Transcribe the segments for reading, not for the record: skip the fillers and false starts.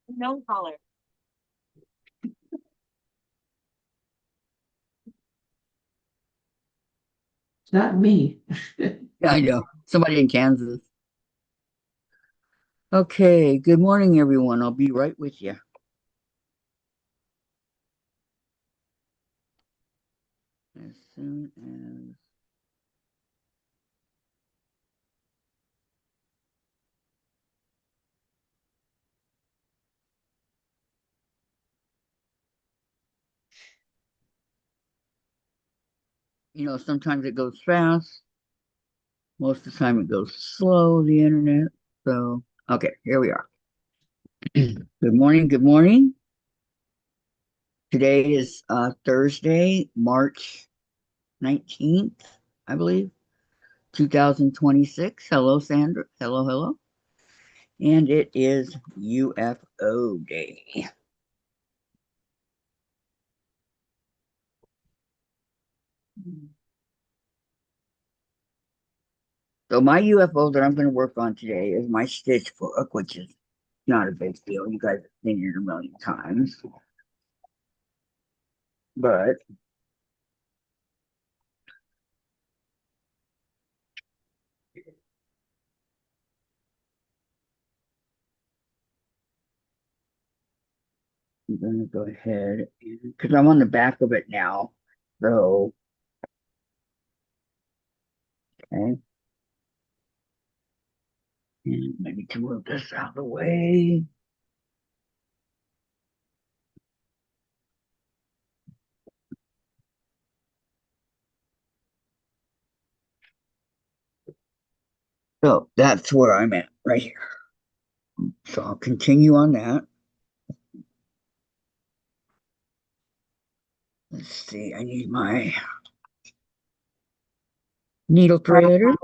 No caller. It's not me. Yeah, I know. Somebody in Kansas. Okay, good morning, everyone. I'll be right with you. As soon as sometimes it goes fast. Most of the time it goes slow, the internet. So, okay, here we are. Good morning. Good morning. Today is Thursday, March 19th, I believe, 2026. Hello, Sandra. Hello, hello. And it is UFO Day. So my UFO that I'm going to work on today is my stitch book, which is not a big deal. You guys have seen it a million times. But I'm going to go ahead because I'm on the back of it now. So, okay. And I need to move this out of the way. So that's where I'm at right here. So I'll continue on that. Let's see, I need my needle threader.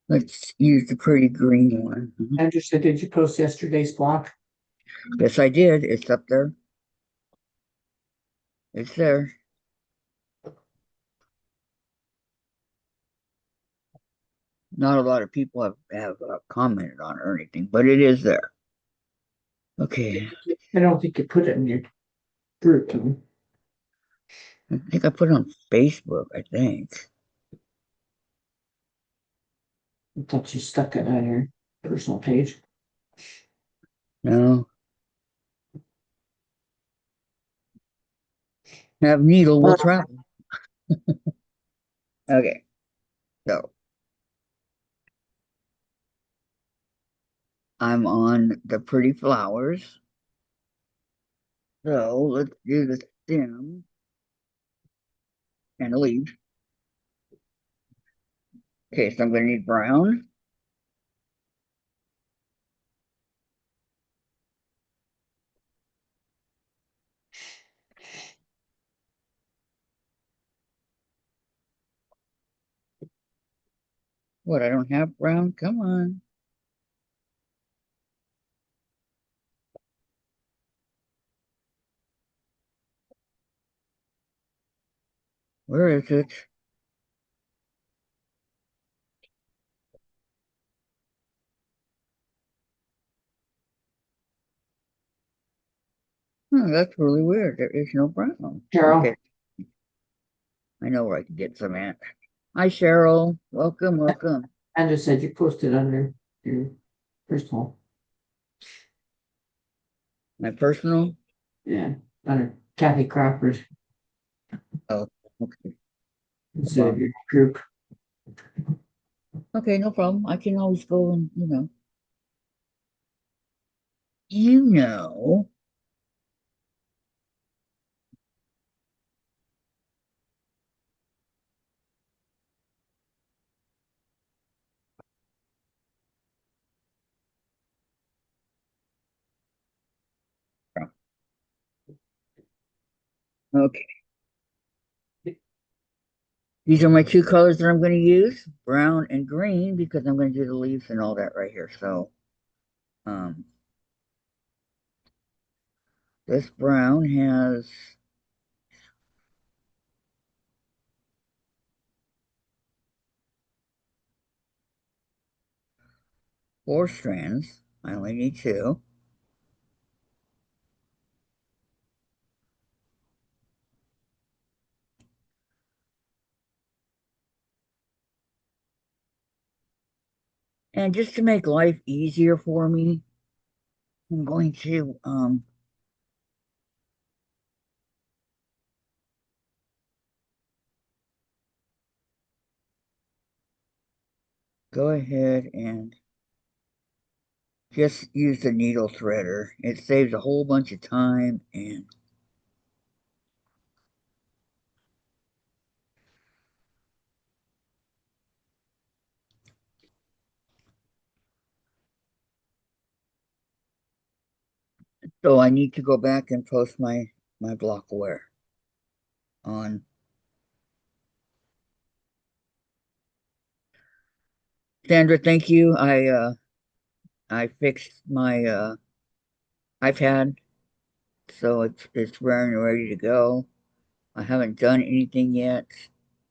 Let's use the pretty green one. Andrew said, did you post yesterday's block? Yes, I did. It's up there. It's there. Not a lot of people have commented on it or anything, but it is there. Okay. I don't think you put it in your group. I think I put it on Facebook, I think. I thought you stuck it on your personal page. No. Have needle will travel. Okay. So I'm on the pretty flowers. So let's do the stem and the leaves. Okay, so I'm gonna need brown. What, I don't have brown? Come on. Where is it? Oh, that's really weird. There is no brown. Cheryl, Okay, I know where I can get some at. Hi, Cheryl. Welcome, welcome. Andrew said you posted under your personal. My personal? Yeah, under Kathy Crawford Oh, okay. No instead of problem. your group. Okay, no problem. I can always go and. You know. Okay. These are my two colors that I'm going to use, brown and green, because I'm going to do the leaves and all that right here. So, um, this brown has 4 strands. I only need two. And just to make life easier for me, I'm going to go ahead and just use the needle threader. It saves a whole bunch of time and so I need to go back and post my blockware on. Sandra, thank you. I fixed my iPad, so it's running and ready to go. I haven't done anything yet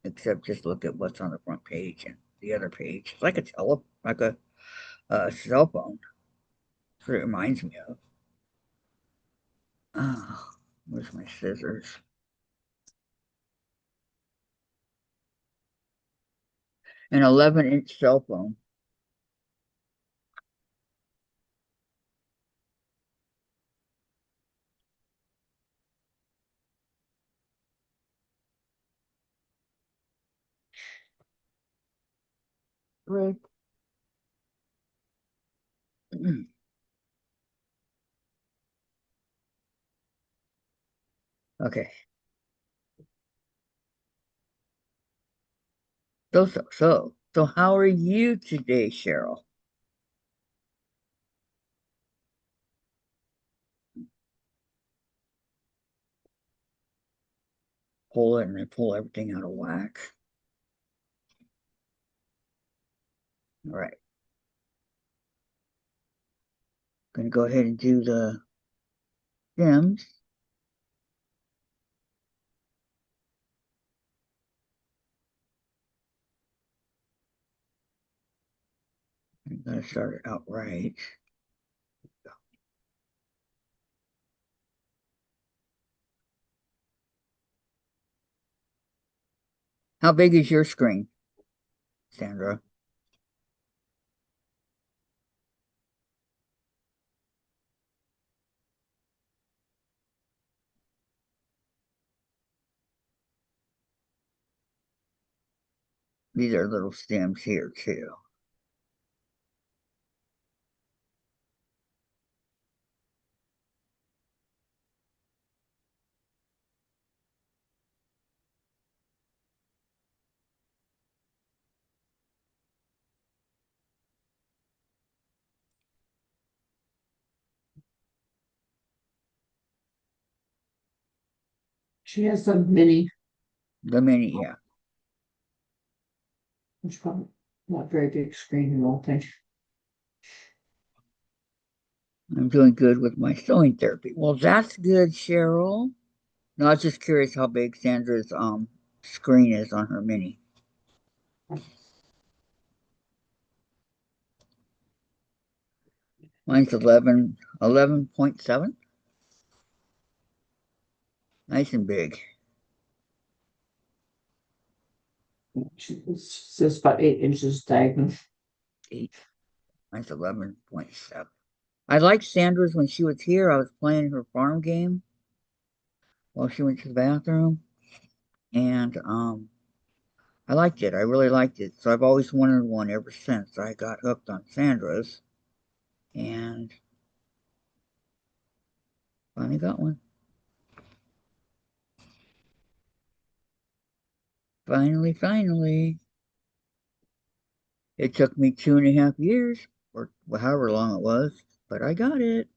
except just look at what's on the front page and the other page. It's like a cell phone. That's what it reminds me of. Oh, where's my scissors? An 11-inch cell phone. Right. Okay. So how are you today, Cheryl? Pull it and I pull everything out of whack. All right. Gonna go ahead and do the stems. I'm gonna start it out right. How big is your screen, Sandra? These are little stems here too. She has a mini, The mini, yeah. which probably not very big screen, I don't think. I'm doing good with my sewing therapy. Well, that's good, Cheryl. No, I was just curious how big Sandra's screen is on her mini. Mine's 11.7. Nice and big. It says about 8 inches diagonal. 8. Mine's 11.7. I liked Sandra's when she was here. I was playing her farm game while she went to the bathroom, and I liked it. I really liked it. So I've always wanted one ever since I got hooked on Sandra's, and finally got one. Finally. It took me 2.5 years, or however long it was, but I got it.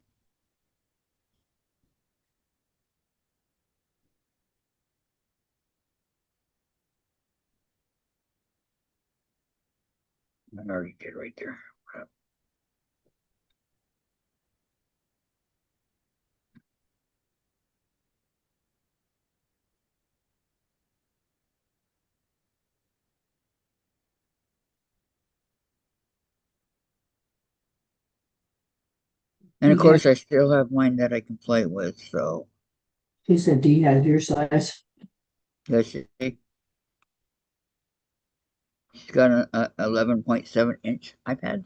I already did right there. And of You have, course, I still have mine that I can play with. So he said, do you have your size? let's see. She's got a 11.7-inch iPad.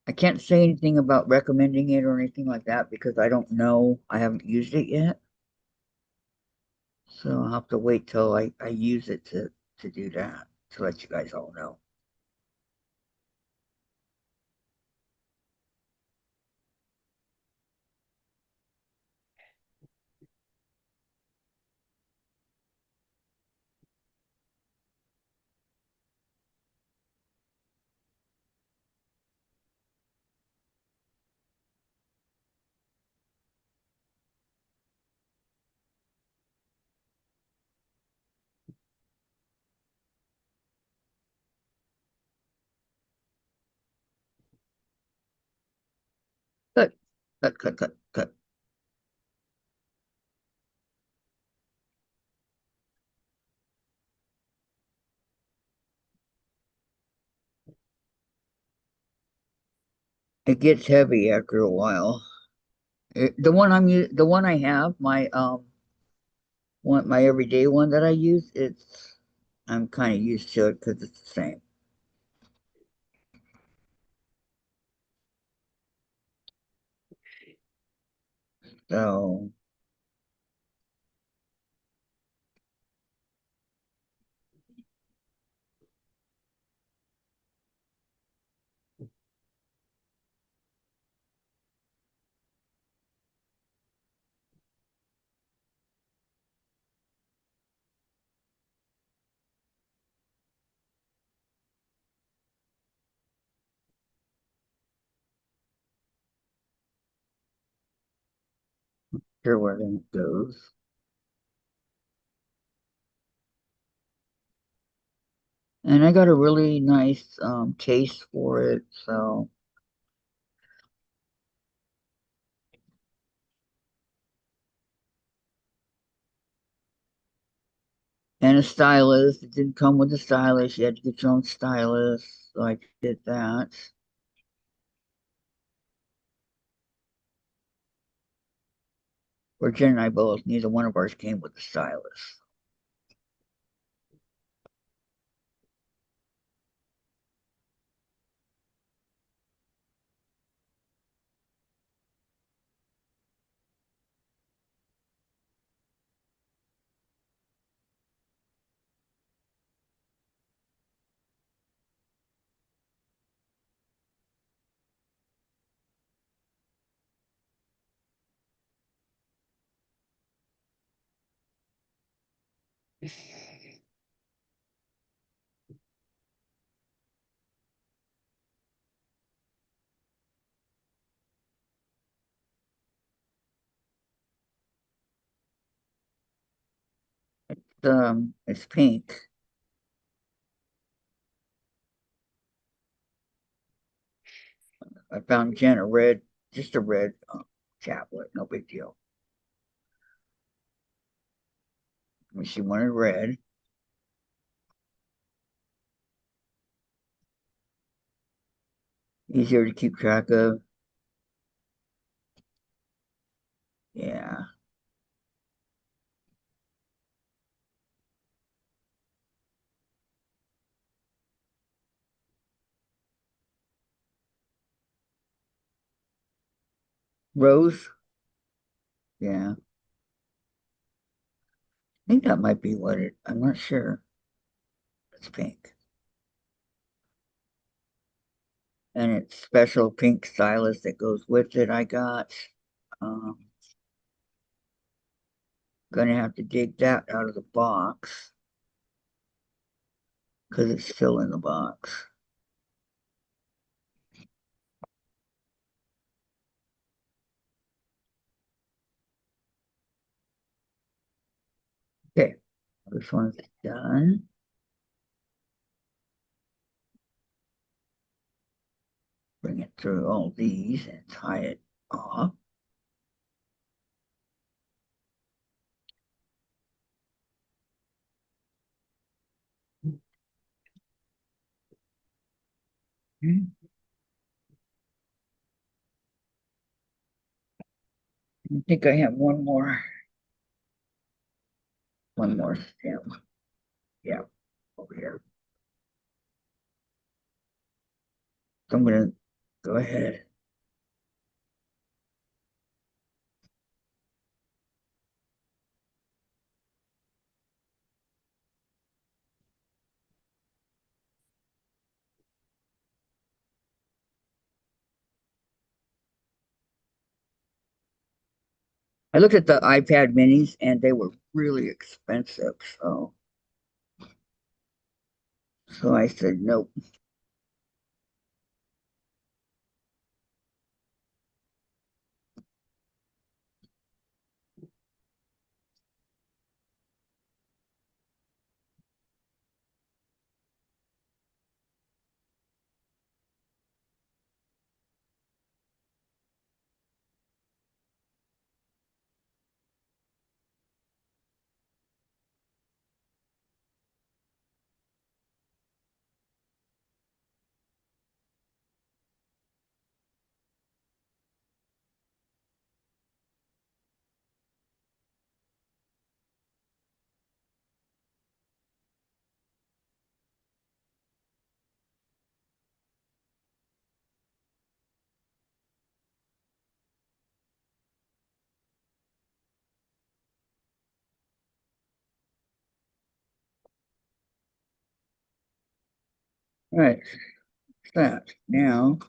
I can't say anything about recommending it or anything like that because I don't know. I haven't used it yet. So I'll have to wait till I use it to do that, to let you guys all know. Cut, cut, cut, cut, cut. It gets heavy after a while. The one I have, my everyday one that I use, I'm kind of used to it because it's the same. So here where it goes. And I got a really nice case for it. So and a stylus. It didn't come with a stylus. You had to get your own stylus. So I did that. Or Jen and I both, neither one of ours came with a stylus. It's pink. I found Jen a red, just a red tablet, no big deal. She wanted red. Easier to keep track of. Yeah. Rose. Yeah. I think that might be what I'm not sure. It's pink. And it's special pink stylus that goes with it. I got. Um, Gonna have to dig that out of the box because it's still in the box. Okay, this one's done. Bring it through all these and tie it off. Hmm. I think I have one more stem. Yeah, over here. So I'm gonna go ahead. I looked at the iPad minis and they were really expensive. So I said nope. All right, that now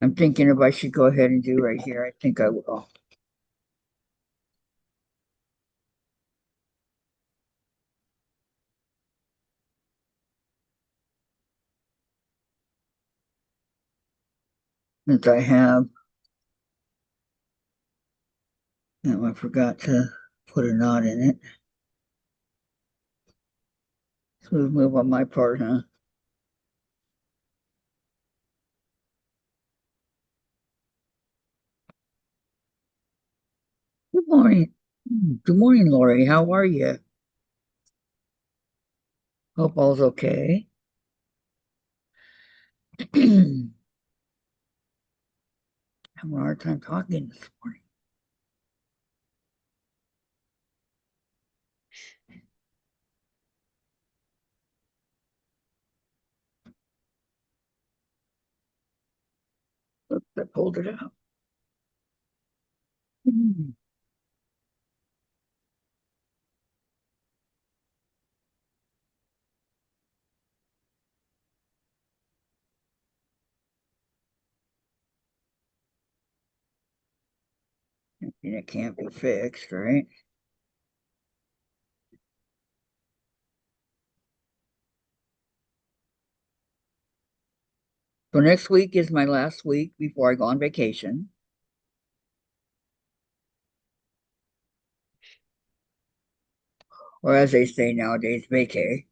I'm thinking if I should go ahead and do right here. I think I will. Since I have, oh, I forgot to put a knot in it. Smooth move on my part, huh? Good morning. Good morning, Lori. How are you? Hope all's okay. Having a hard time talking this morning. Look, I pulled it out. And it can't be fixed, right? So next week is my last week before I go on vacation. Or as they say nowadays, vacay.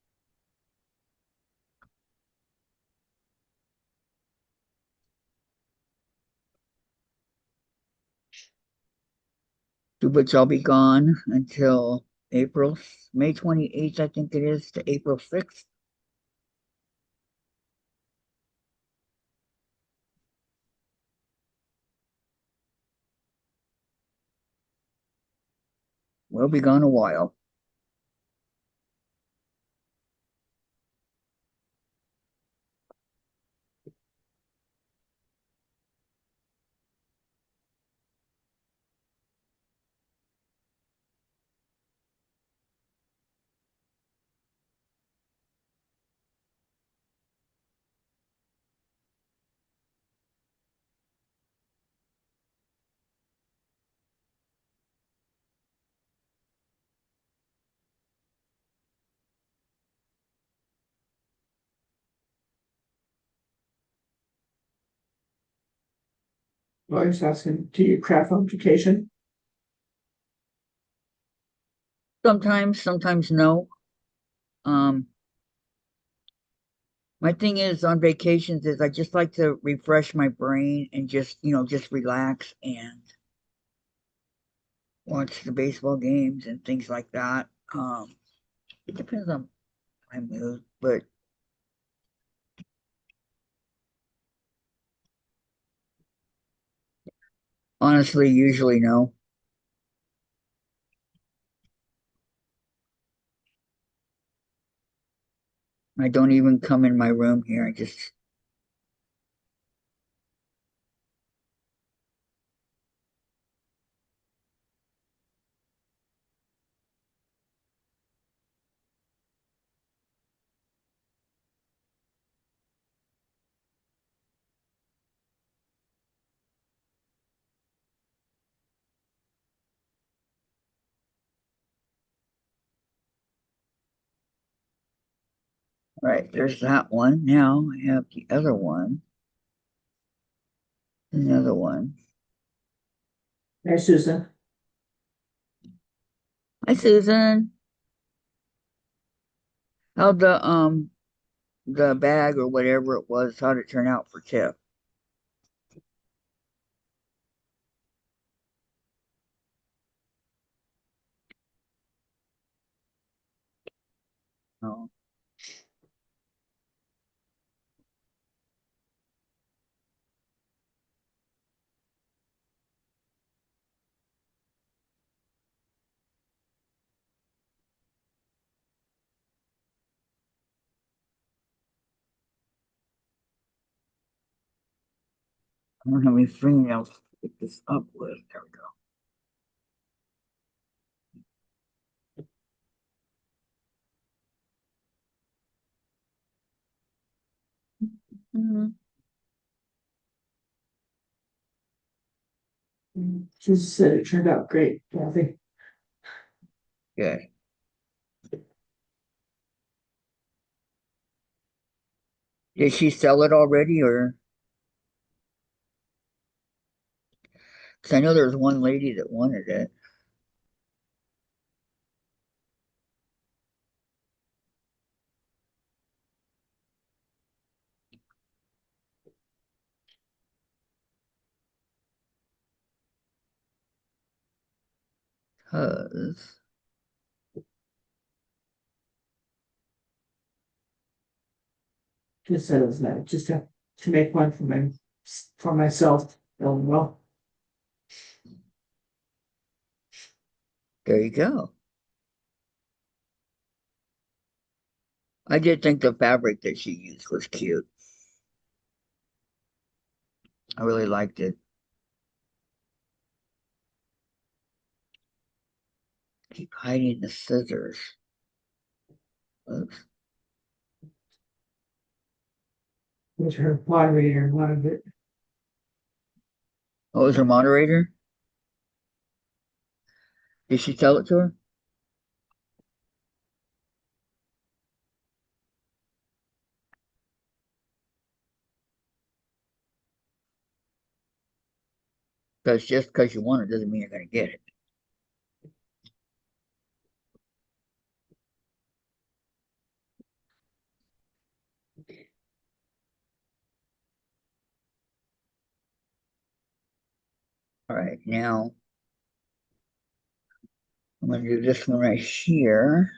To which I'll be gone until April, May 28th, I think it is, to April 6th. We'll be gone a while. I was asking, do you craft on vacation? Sometimes no. Um, my thing is on vacations is I just like to refresh my brain and just relax and watch the baseball games and things like that. It depends on my mood, but honestly, usually no. I don't even come in my room here. I just right. There's that one. Now I have the other one. Another one. Hey, Susan. Hi, Susan. How'd the bag or whatever it was, how'd it turn out for Tiff? Oh, I don't have any fingernails to pick this up with. There we go. Mhm. Susan said it turned out great, Kathy. Good. Did she sell it already, or? Because I know there was one lady that wanted it. Cause Just said it was nice, just to make one for myself. Oh, well, there you go. I did think the fabric that she used was cute. I really liked it. Keep hiding the scissors. Oops. was her moderator wanted it. What was her moderator? Did she tell it to her? Because just because you want it doesn't mean you're going to get it. All right, now I'm going to do this one right here.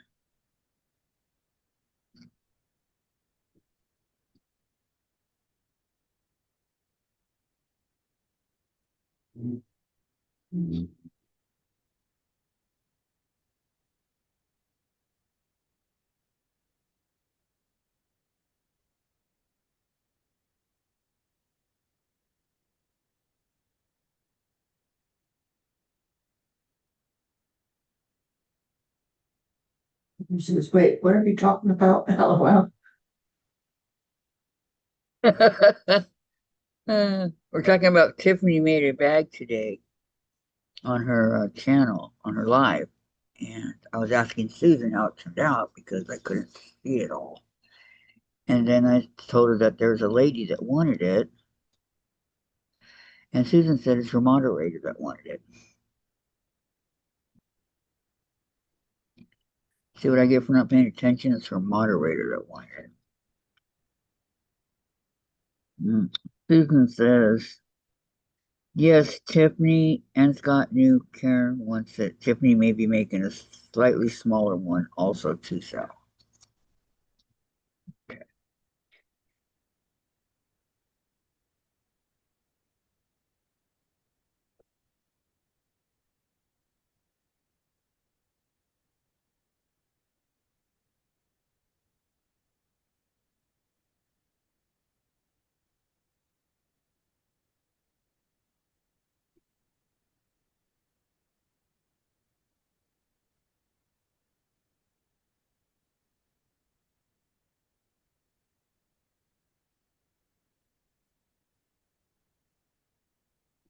She says, wait, what are you talking about? LOL. We're talking about Tiffany made a bag today on her channel, on her live. And I was asking Susan how it turned out because I couldn't see it all. And then I told her that there's a lady that wanted it. And Susan said it's her moderator that wanted it. See what I get for not paying attention? It's her moderator that wanted it. Susan says, yes, Tiffany and Scott knew Karen wants it. Tiffany may be making a slightly smaller one also to sell. Okay.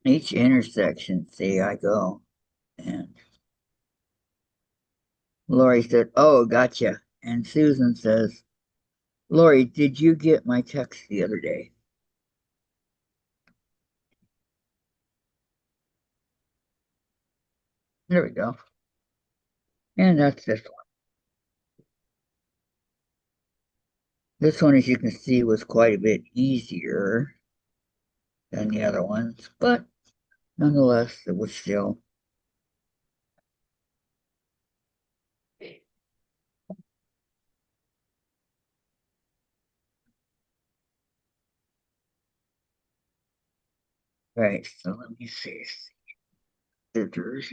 Each intersection, see, I go. And Lori said, oh, gotcha. And Susan says, Lori, did you get my text the other day? There we go. And that's this one. This one, as you can see, was quite a bit easier than the other ones, but nonetheless, it was still. Right, so let me see. Scissors.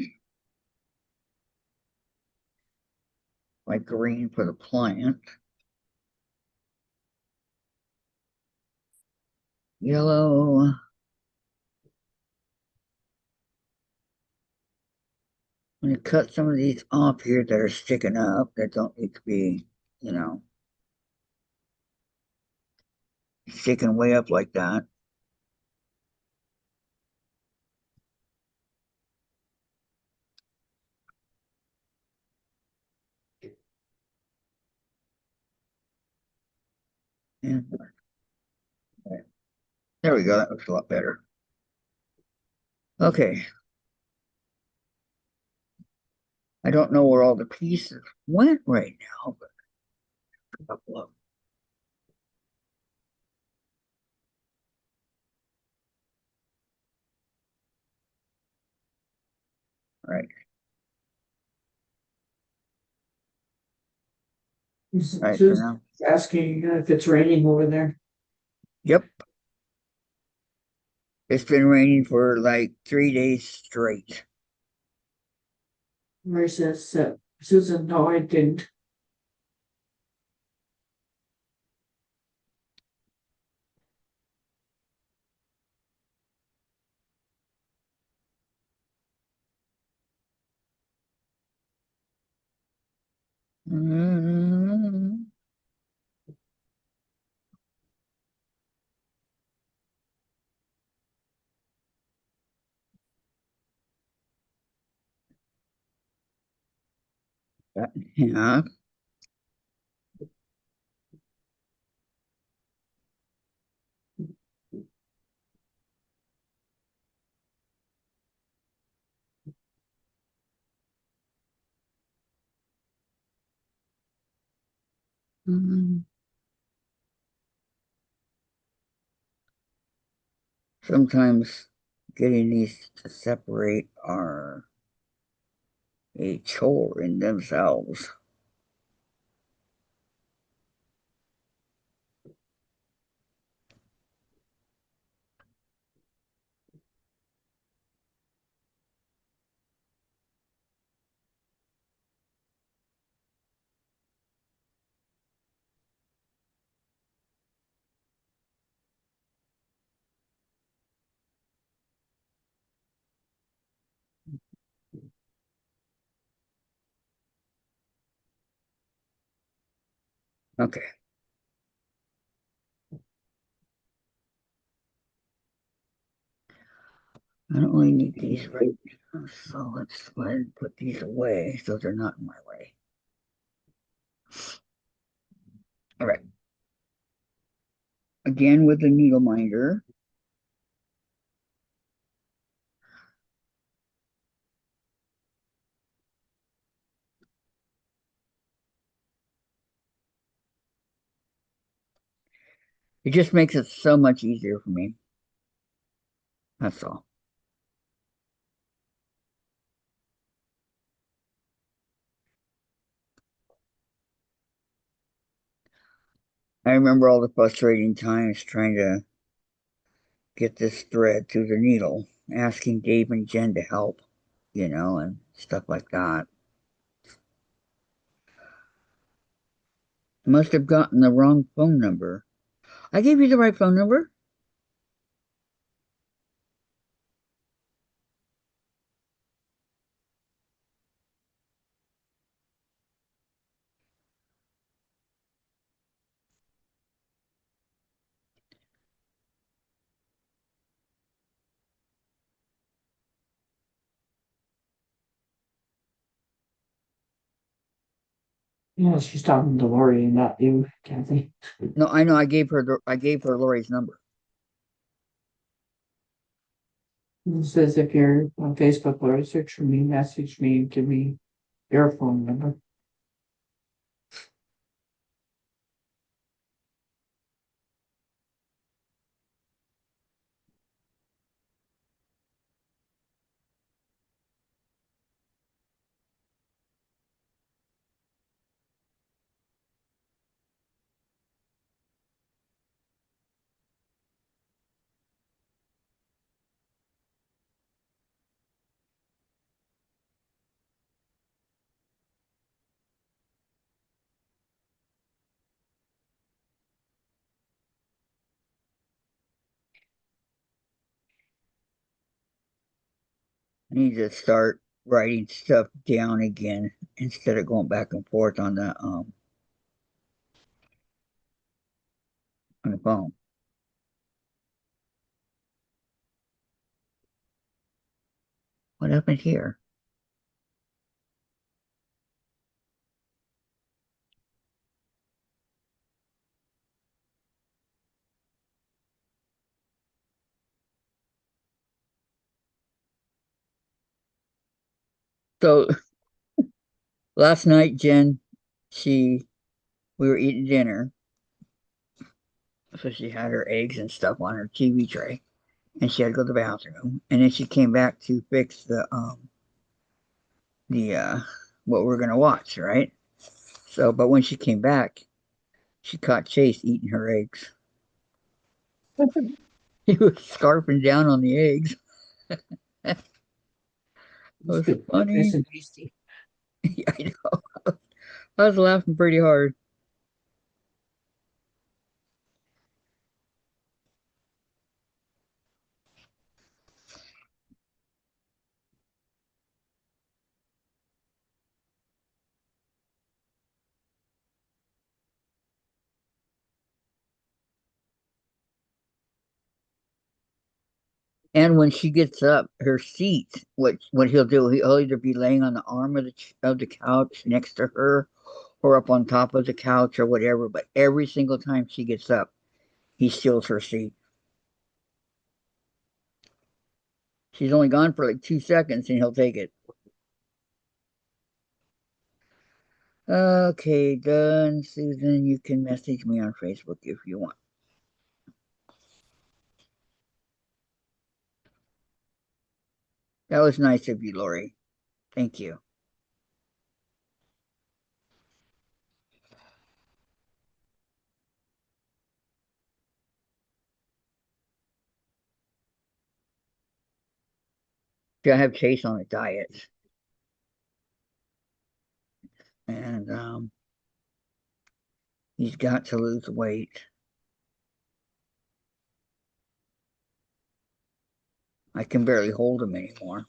Like green for the plant. Yellow. I'm going to cut some of these off here that are sticking up that don't need to be, you know, sticking way up like that. And there we go. That looks a lot better. Okay. I don't know where all the pieces went right now, but a couple of them. Right. Right, so Just now. asking if it's raining over there. Yep. It's been raining for like 3 days straight. Mary says, Susan, no, I didn't. Mm-hmm. Yeah. Mhm. Sometimes getting these to separate are a chore in themselves. Okay. I don't really need these right now, so let's go ahead and put these away so they're not in my way. All right. Again with the needle minder. It just makes it so much easier for me. That's all. I remember all the frustrating times trying to get this thread through the needle, asking Dave and Jen to help, and stuff like that. I must have gotten the wrong phone number. I gave you the right phone number. She's talking to Lori and not you, Kathy. No, I know. I gave her Lori's number. It says if you're on Facebook, Lori, search for me, message me, and give me your phone number. I need to start writing stuff down again instead of going back and forth on the phone. What happened here? So last night, Jen, she we were eating dinner, so she had her eggs and stuff on her TV tray, and she had to go to the bathroom, and then she came back to fix the what we're gonna watch, right? So, but when she came back, she caught Chase eating her eggs. He was scarfing down on the eggs. That It's was good, nice funny. and tasty. Yeah, I know. I was laughing pretty hard. And when she gets up, her seat, what he'll do, he'll either be laying on the arm of the couch next to her, or up on top of the couch or whatever. But every single time she gets up, he steals her seat. She's only gone for like 2 seconds, and he'll take it. Okay, done, Susan. You can message me on Facebook if you want. That was nice of you, Lori. Thank you. See, I have Chase on a diet, and he's got to lose weight. I can barely hold him anymore.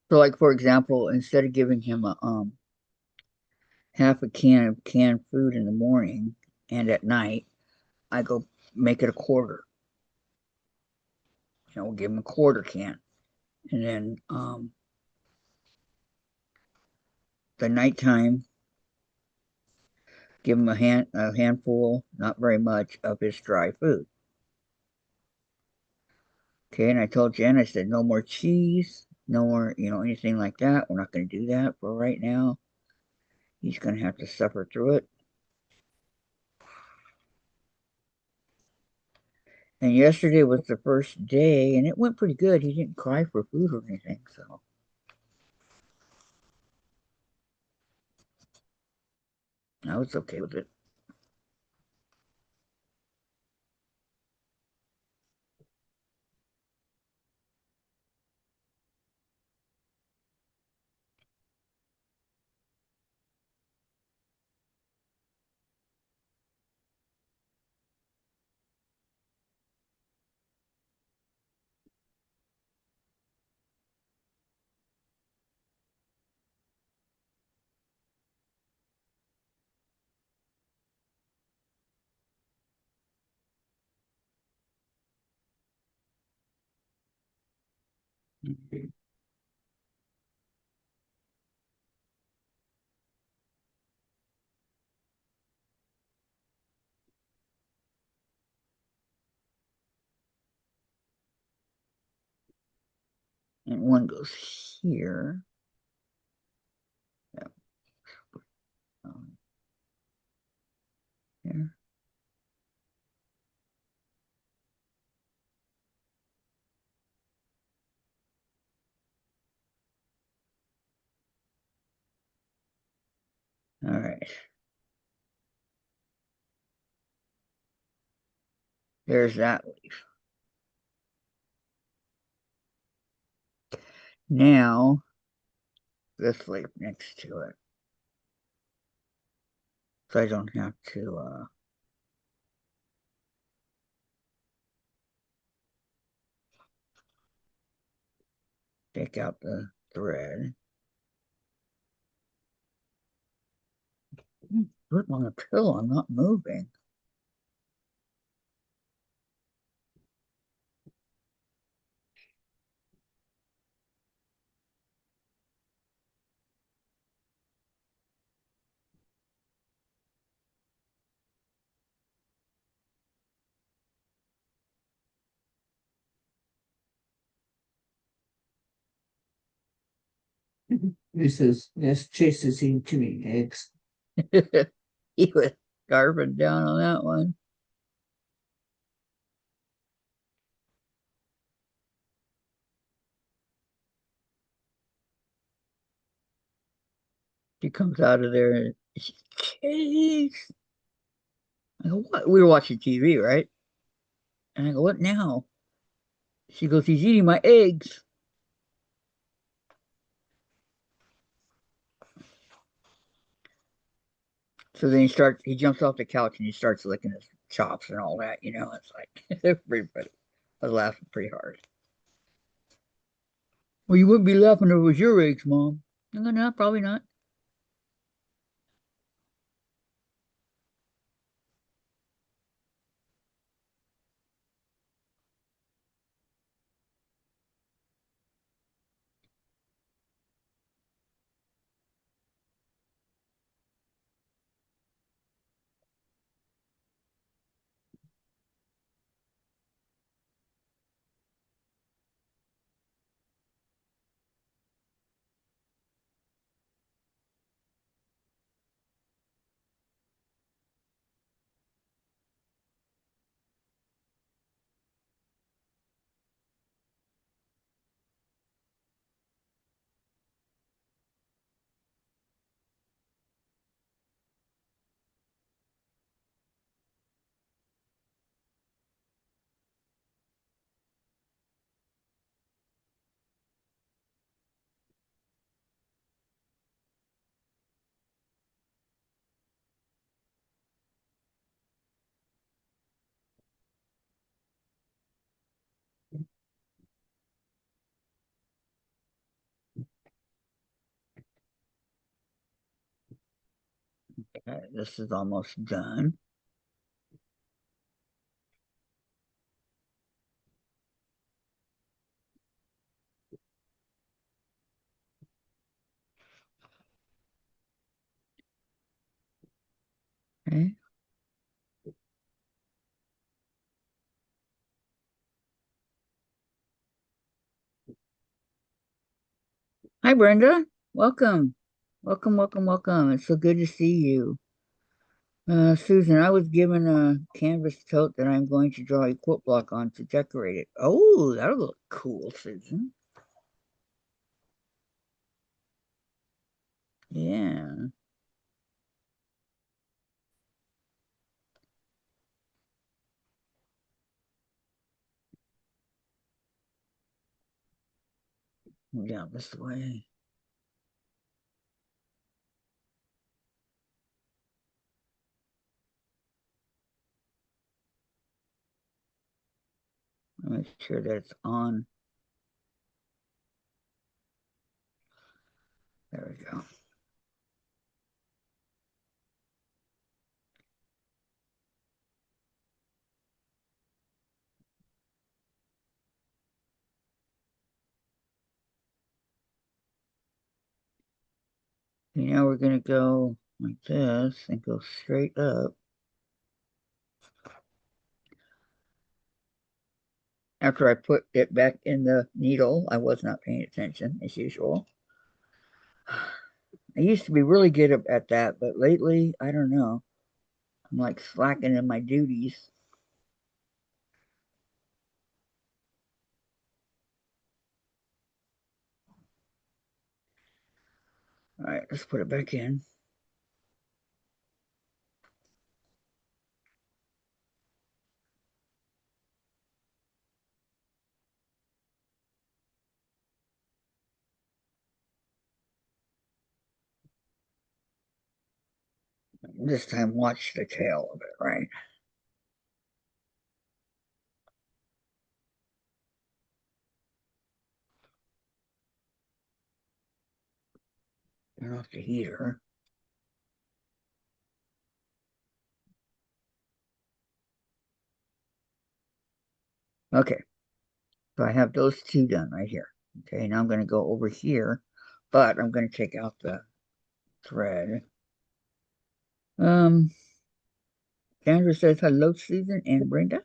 So, like for example, instead of giving him a half a can of canned food in the morning and at night, I go make it a quarter. We'll give him a quarter can, and then the nighttime give him a handful, not very much, of his dry food. Okay, and I told Jen, I said, no more cheese, no more, anything like that. We're not going to do that for right now. He's going to have to suffer through it. And yesterday was the first day, and it went pretty good. He didn't cry for food or anything, so I was okay with it. And one goes here. Yeah. Here. All right. There's that leaf. Now, this leaf next to it. So I don't have to take out the thread. Put on a pillow, I'm not moving. This is this Chase is eating too many eggs. He was carving down on that one. She comes out of there and she, Chase. I go, what? We were watching TV, right? And I go, what now? She goes, he's eating my eggs. So then he jumps off the couch and he starts licking his chops and all that, It's like, everybody, I was laughing pretty hard. Well, you wouldn't be laughing if it was your eggs, Mom. I go, no, probably not. Okay, this is almost done. Hi, Brenda. Welcome. Welcome, welcome, welcome. It's so good to see you. Susan, I was given a canvas tote that I'm going to draw a quilt block on to decorate it. Oh, that'll look cool, Susan. Yeah. Yeah, this way. Make sure that it's on. There we go. Okay, now we're going to go like this and go straight up. After I put it back in the needle, I was not paying attention as usual. I used to be really good at that, but lately, I don't know. I'm like slacking in my duties. All right, let's put it back in. This time, watch the tail of it, right? Turn off the heater. Okay, so I have those two done right here. Okay, now I'm going to go over here, but I'm going to take out the thread. Um, Sandra says hello, Susan and Brenda.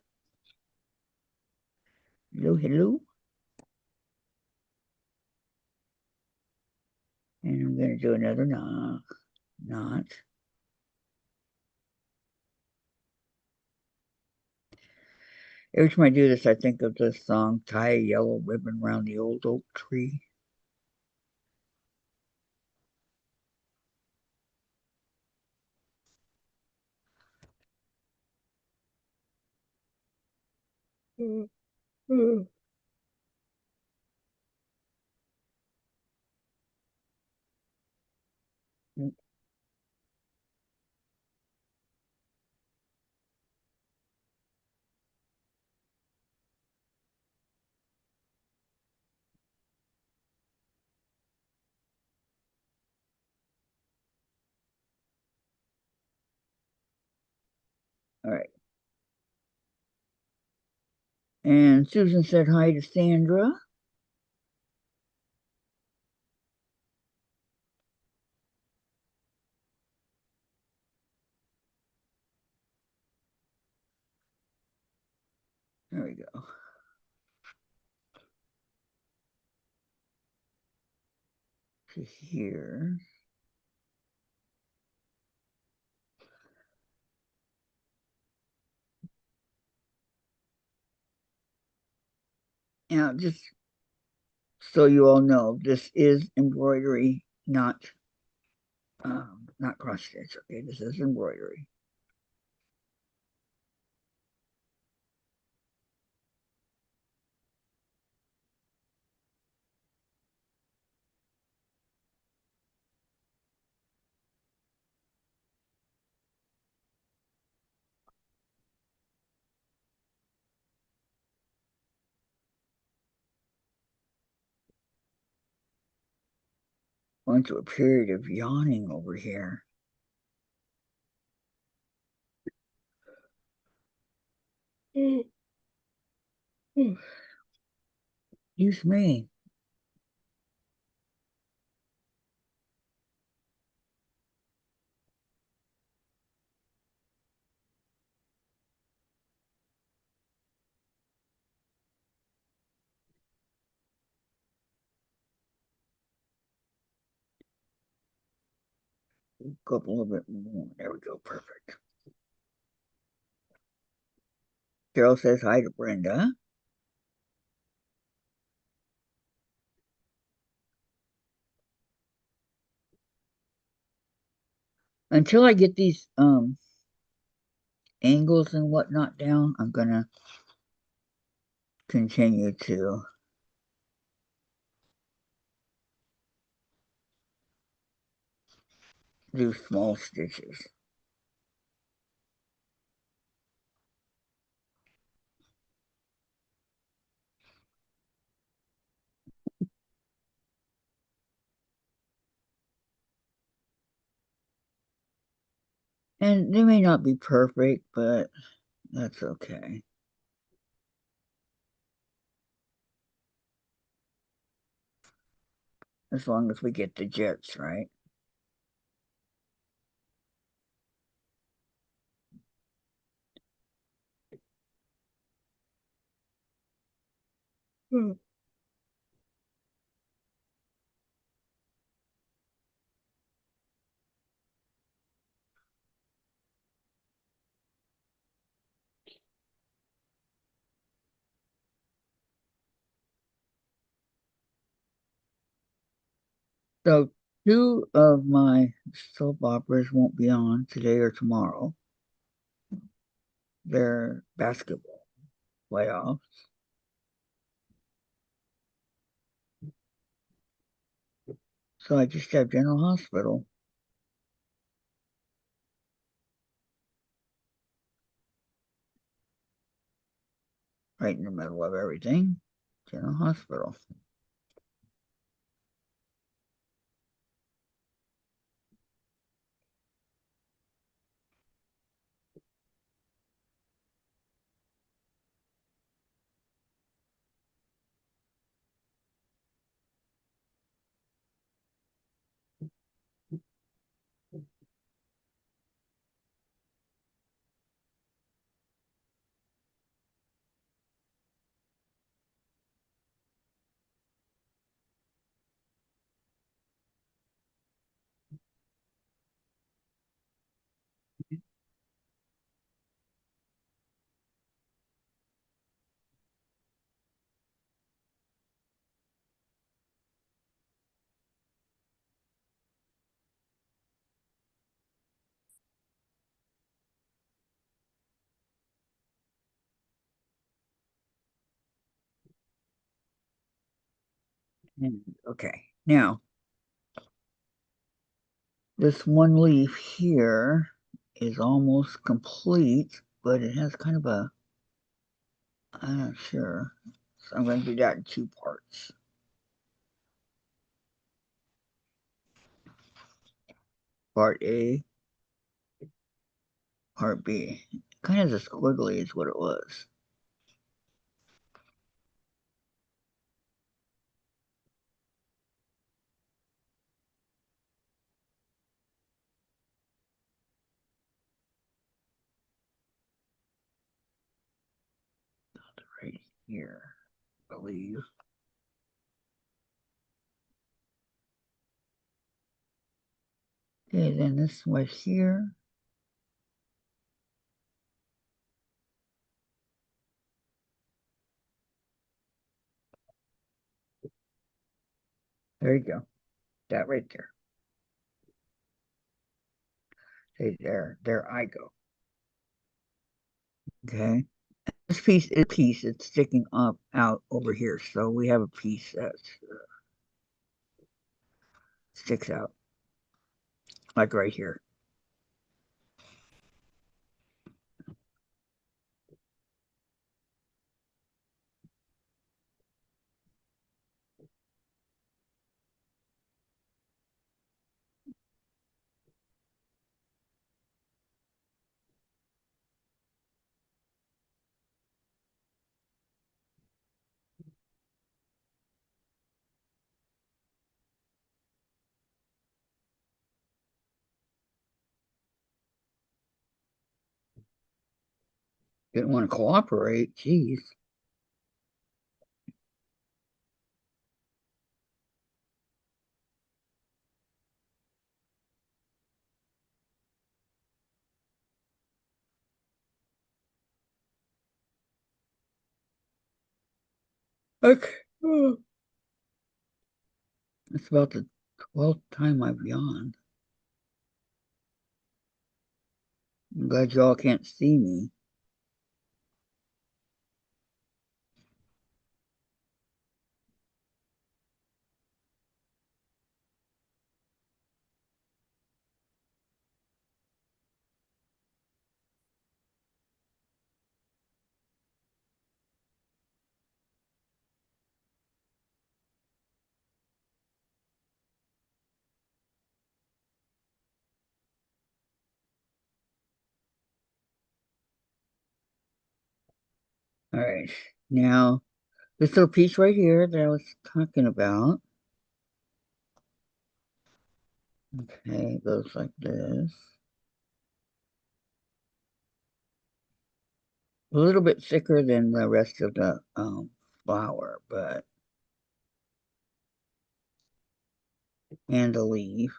Hello, hello. And I'm going to do another knot. Every time I do this, I think of this song, Tie a Yellow Ribbon Around the Old Oak Tree. Mm, mm. All right. And Susan said hi to Sandra. There we go. To here. Now, just so you all know, this is embroidery, not cross stitch. Okay, this is embroidery. Going through a period of yawning over here. Excuse me. Go up a little bit more. There we go. Perfect. Carol says hi to Brenda. Until I get these angles and whatnot down, I'm gonna continue to do small stitches. And they may not be perfect, but that's okay. As long as we get the jets right. Hmm. So two of my soap operas won't be on today or tomorrow. They're basketball playoffs. So I just have General Hospital right in the middle of everything. General Hospital. Okay. Now, this one leaf here is almost complete, but it has kind of a, I'm not sure. So I'm going to do that in two parts. Part A, Part B. Kind of just squiggly is what it was. Right here, I believe. Okay, then this was here. There you go. That right there. Okay, there I go. Okay. This piece it's sticking up out over here. So we have a piece that sticks out like right here. Didn't want to cooperate. Jeez. Okay. It's about the 12th time I've yawned. I'm glad y'all can't see me. All right. Now, this little piece right here that I was talking about. Okay, it goes like this. A little bit thicker than the rest of the flower, but and the leaf.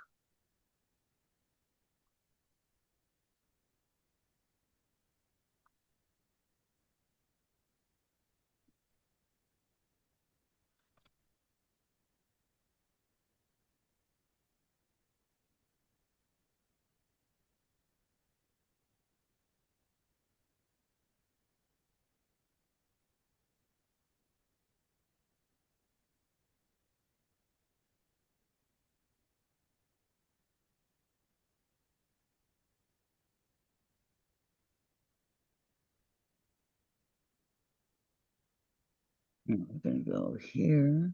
And we're gonna go here.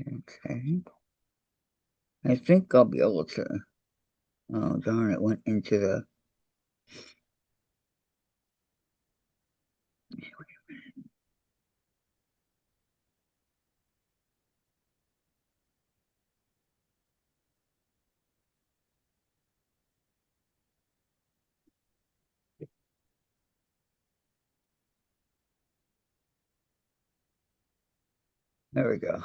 Okay. I think I'll be able to. Oh darn! It went into the. There we go.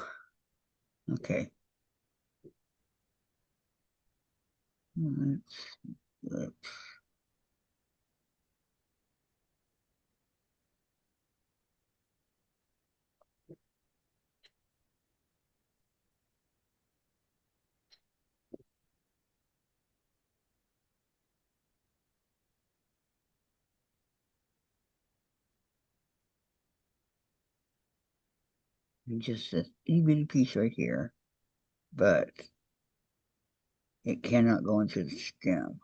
Okay. Let's just this itty bitty piece right here, but it cannot go into the stem.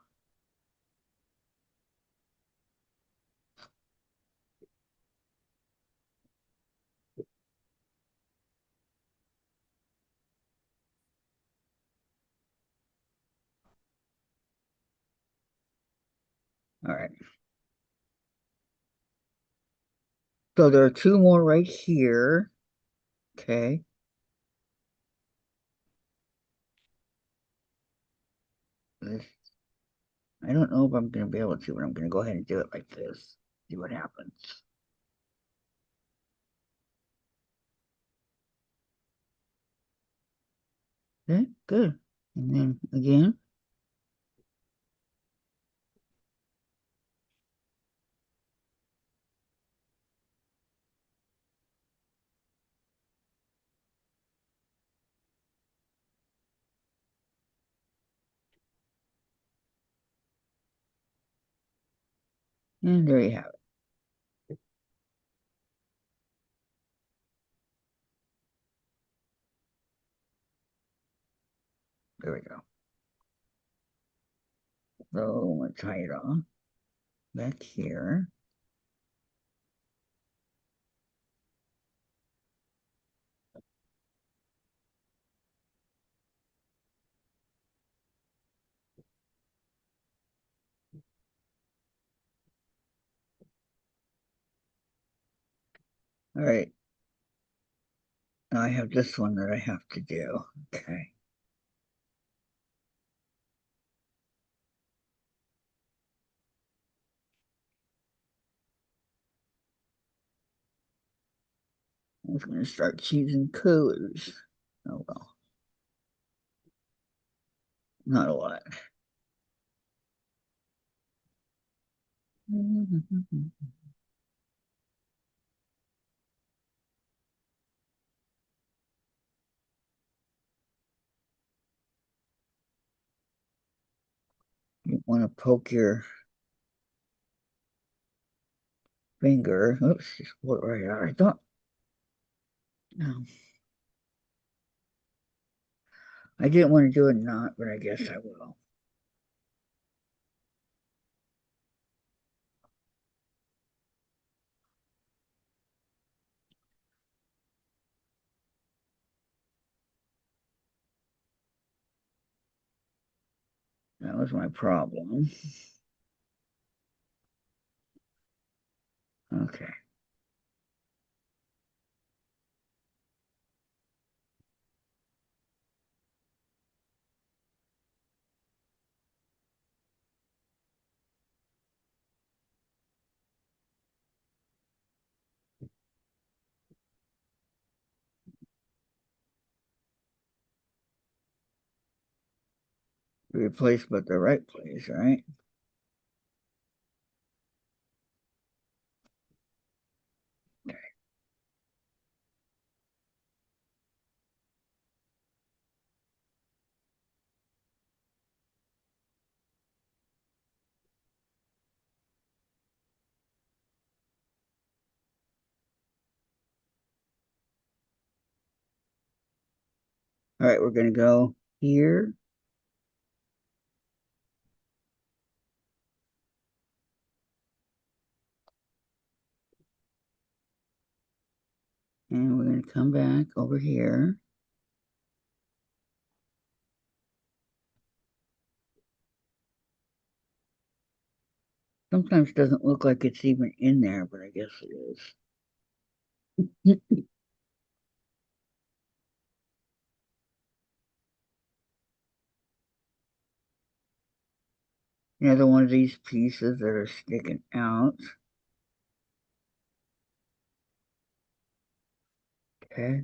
All right. So there are two more right here. Okay. This, I don't know if I'm going to be able to, but I'm going to go ahead and do it like this. See what happens. Okay, good. And then again. And there you have it. There we go. So I'm going to tie it on back here. All right. Now I have this one that I have to do. Okay. was going to start choosing colors. Oh well, not a lot. You want to poke your finger. Oops, just pull it right out. I thought, no, I didn't want to do a knot, but I guess I will. That was my problem. Okay. Replace but the right place, right? All right, we're gonna go here. And we're gonna come back over here. Sometimes it doesn't look like it's even in there, but I guess it is. Another one of these pieces that are sticking out. Okay.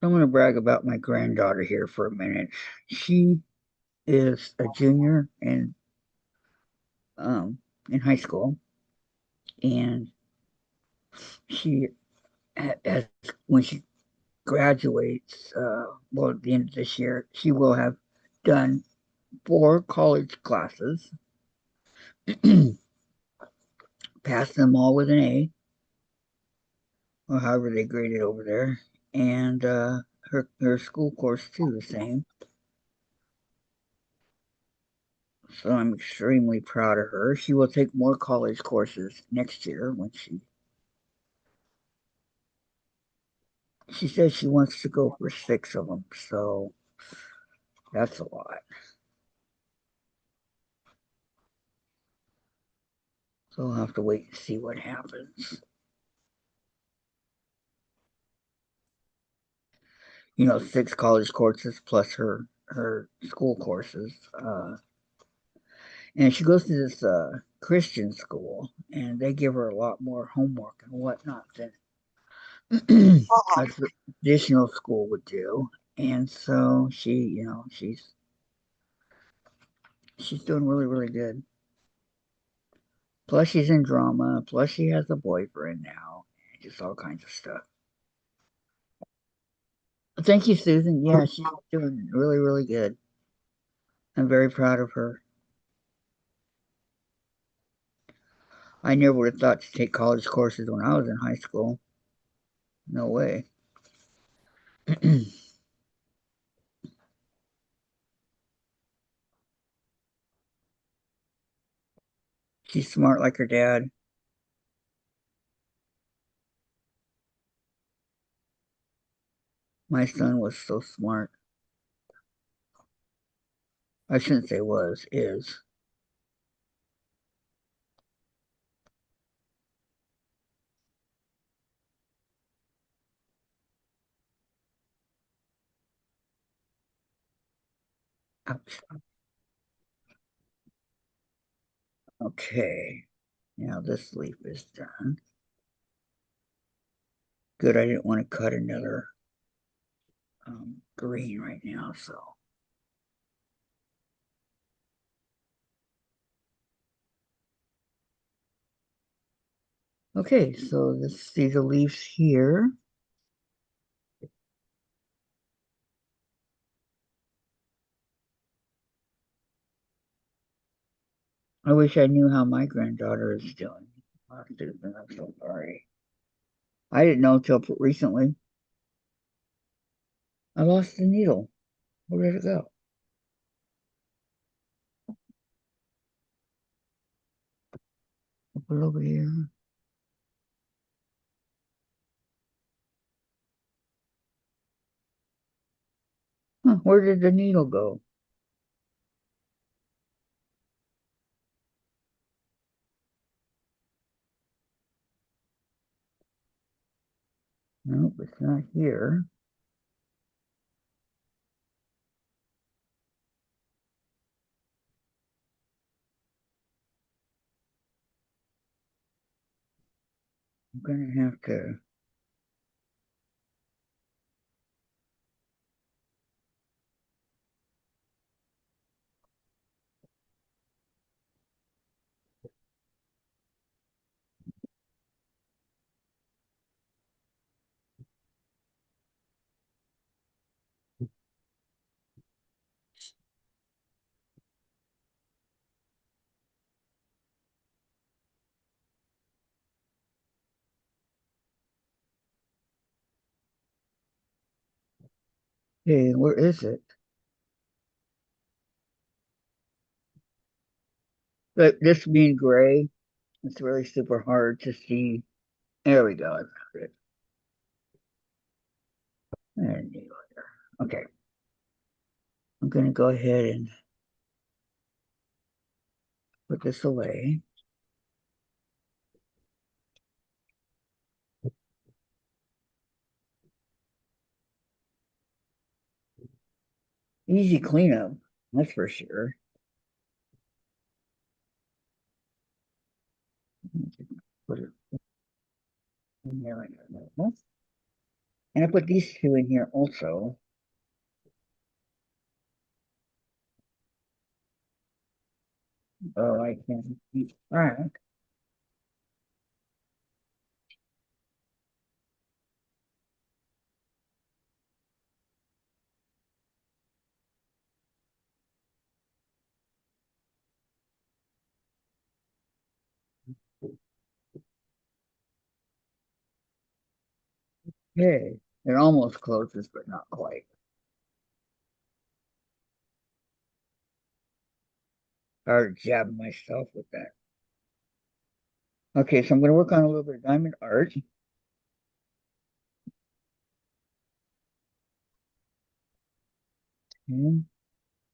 I'm going to brag about my granddaughter here for a minute. She is a junior um, in high school, and she as when she graduates, well, at the end of this year, she will have done 4 college classes, passed them all with an A, or however they grade it over there, and her school course too the same. So I'm extremely proud of her. She will take more college courses next year when she says she wants to go for 6 of them. So that's a lot. So we'll have to wait and see what happens. 6 college courses plus her school courses. And she goes to this Christian school, and they give her a lot more homework and whatnot than a traditional school would do. And so she's doing really really good. Plus she's in drama. Plus she has a boyfriend now. Just all kinds of stuff. Thank you, Susan. Yeah, she's doing really really good. I'm very proud of her. I never would have thought to take college courses when I was in high school. No way. She's smart like her dad. My son was so smart. I shouldn't say was, is. Ouch. Okay. Now this leaf is done. Good, I didn't want to cut another green right now, so. Okay, so let's see the leaves here. I wish I knew how my granddaughter is doing. I'm so sorry. I didn't know till recently. I lost the needle. Where did it go? I'll put it over here. Huh, where did the needle go? Nope, it's not here. I'm gonna have to. Hey, where is it? But this being gray, it's really super hard to see. There we go. I found it. And needle here. Okay, I'm gonna go ahead and put this away. Easy cleanup, that's for sure. Put it in there like that. And I put these two in here also. Oh, I can keep track. Okay, it almost closes, but not quite. I already jabbed myself with that. Okay, so I'm going to work on a little bit of diamond art. Okay,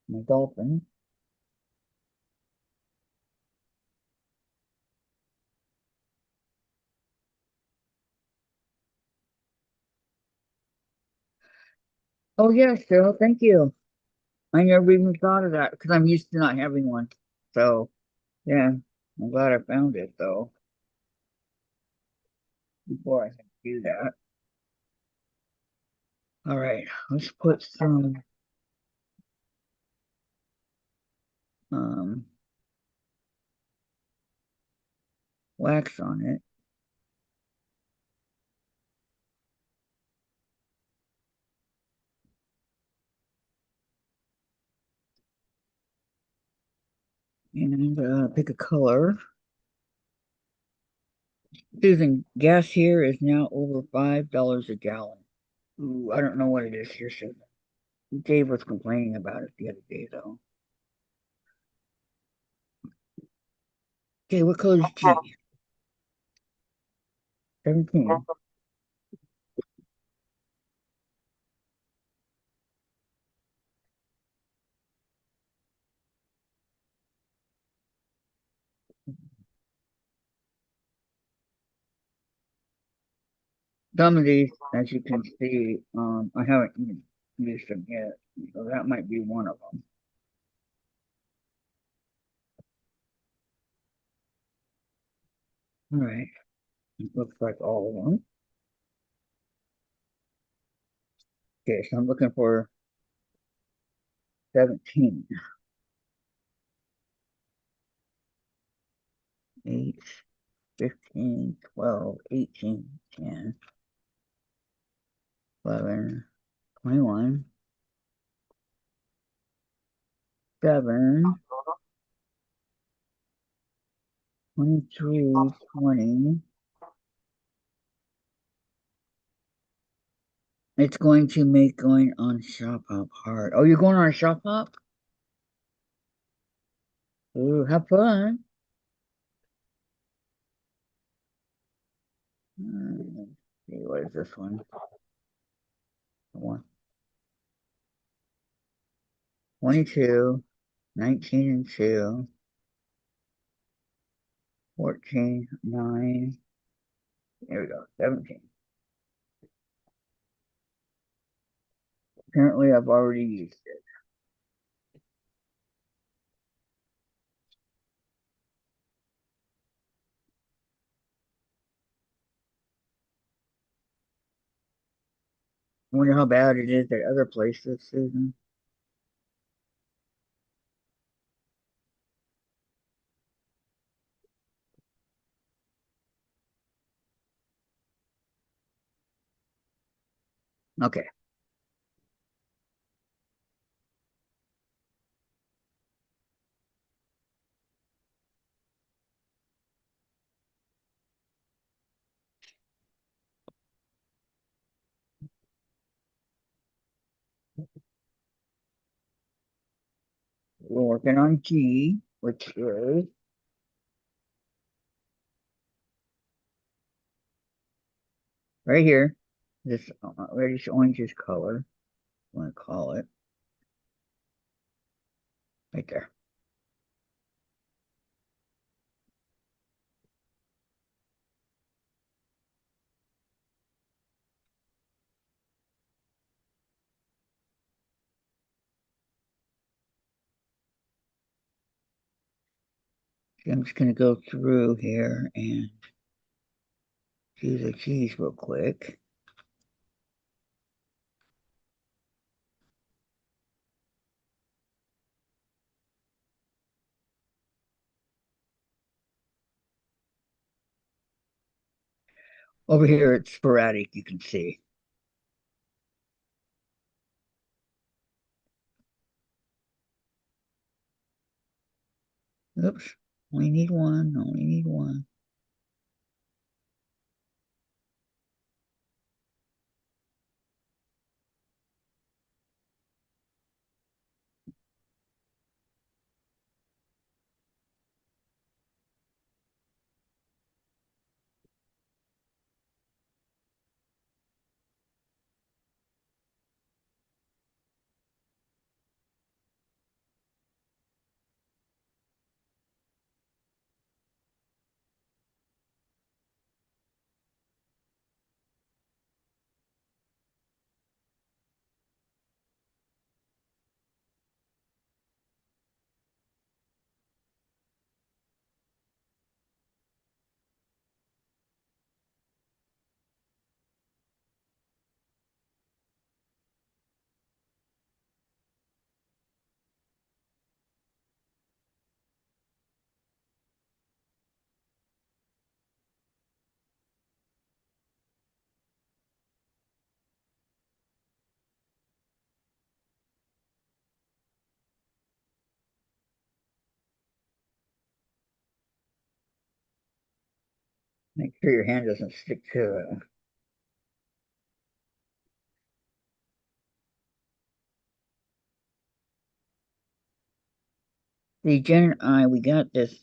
my dolphin. Oh, yeah, Cheryl, thank you. I never even thought of that because I'm used to not having one. So, yeah, I'm glad I found it, though, before I had to do that. All right, let's put some um, wax on it. And pick a color. Susan, gas here is now over $5 a gallon. Ooh, I don't know what it is here, Susan. Dave was complaining about it the other day, though. Okay, what color is G? 17. Some of these, as you can see, I haven't even used them yet, so that might be one of them. All right. Looks like all of them. Okay, so I'm looking for 17. 8, 15, 12, 18, 10, 11, 21, 7, 23, 20. It's going to make going on Shop Hop hard. Oh, you're going on Shop Hop? Ooh, have fun. Let's see, what is this one? One, 22, 19 and 2, 14, 9. There we go, 17. Apparently, I've already used it. I wonder how bad it is at other places, Susan. Okay. We're working on G, which is right here. This reddish orangish color. I want to call it right there. So I'm just going to go through here and do the G's real quick. Over here, it's sporadic, you can see. Oops, only need one, only need one. Make sure your hand doesn't stick to it. The Jen and I, we got this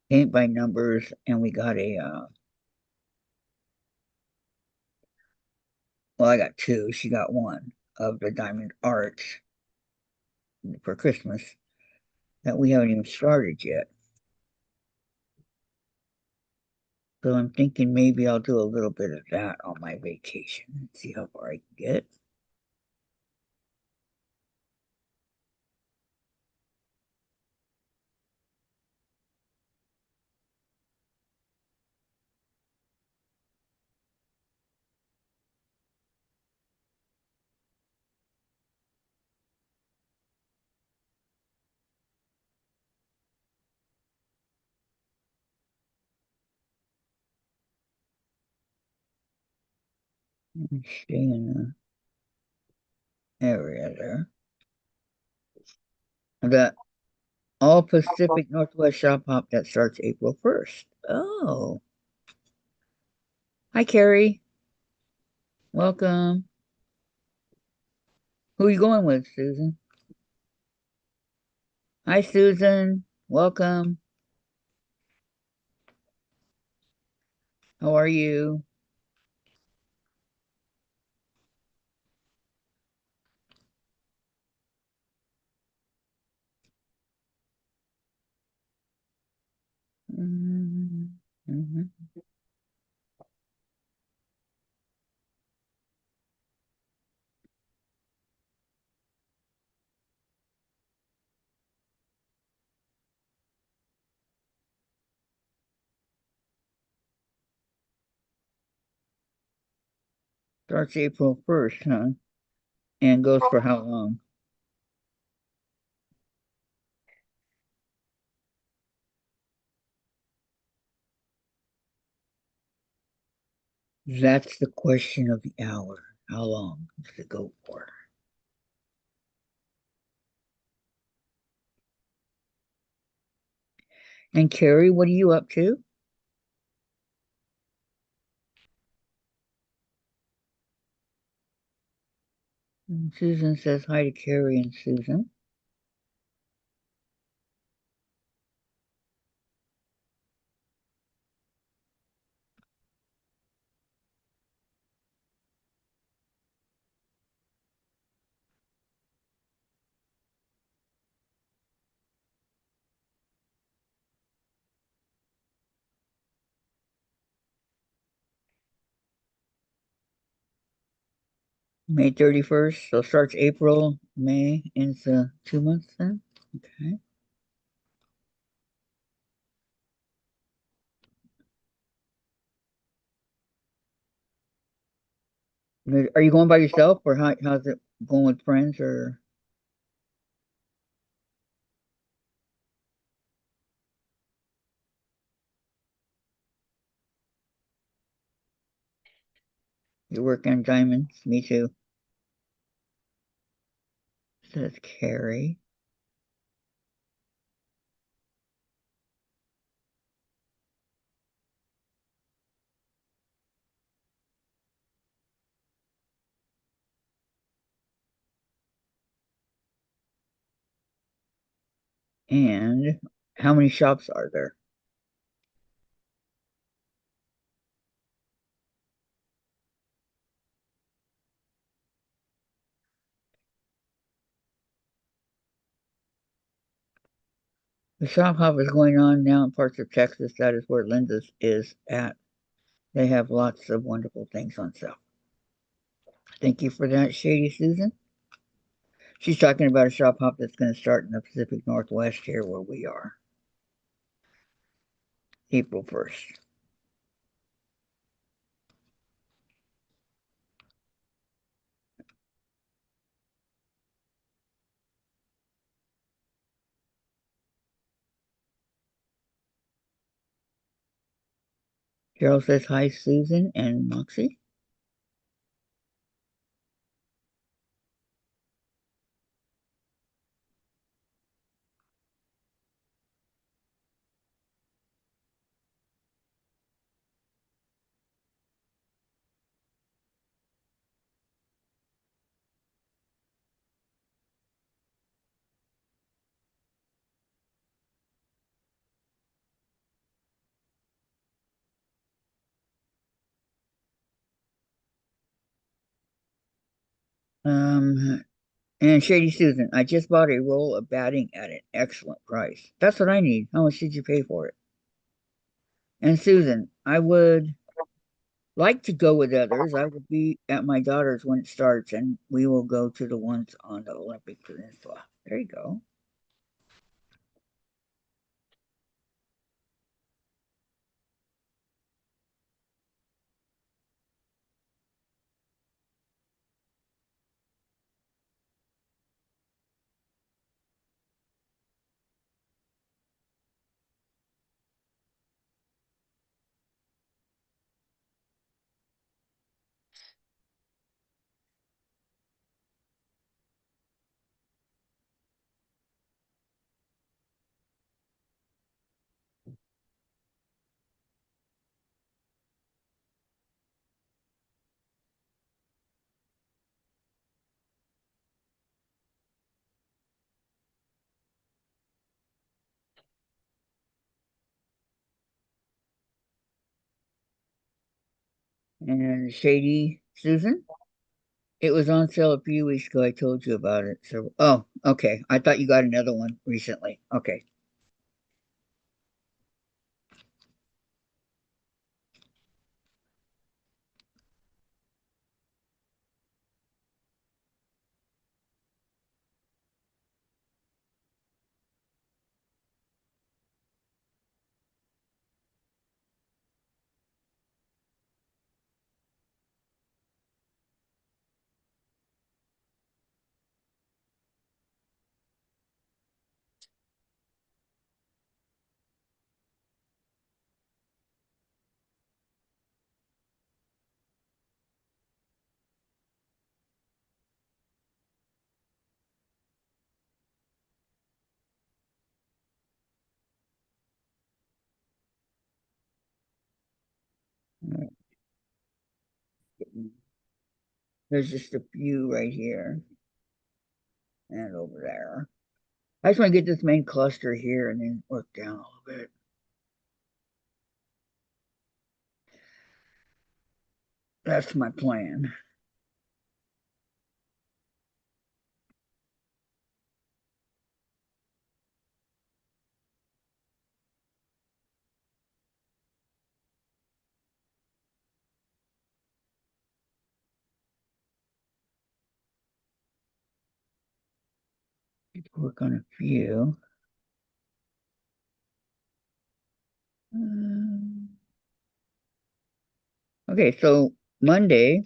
paint by numbers, and we got a well, I got two. She got one of the diamond arts for Christmas that we haven't even started yet. So I'm thinking maybe I'll do a little bit of that on my vacation and see how far I can get. Stay in the area there. The All Pacific Northwest Shop Hop that starts April 1st. Oh, hi, Carrie. Welcome. Who are you going with, Susan? Hi, Susan. Welcome. How are you? Mhm. Starts April 1st, huh? And goes for how long? That's the question of the hour. How long does it go for? And Carrie, what are you up to? And Susan says hi to Carrie and Susan. May 31st, so starts April, May, into 2 months then? Okay. Are you going by yourself or how's it going with friends or you work on diamonds? Me too, says Carrie. And how many shops are there? The shop hop is going on now in parts of Texas. That is where Linda's is at. They have lots of wonderful things on sale. Thank you for that, Shady Susan. She's talking about a shop hop that's going to start in the Pacific Northwest here where we are, April 1st. Carol says hi, Susan and Moxie. Um, and Shady Susan, I just bought a roll of batting at an excellent price. That's what I need. How much did you pay for it? And Susan, I would like to go with others. I will be at my daughter's when it starts, and we will go to the ones on the Olympic Peninsula. There you go. And Shady Susan. It was on sale a few weeks ago. I told you about it. So, oh, okay. I thought you got another one recently. Okay. All right. There's just a few right here and over there. I just want to get this main cluster here and then work down a little bit. That's my plan. Work on a few. Um, okay, so Monday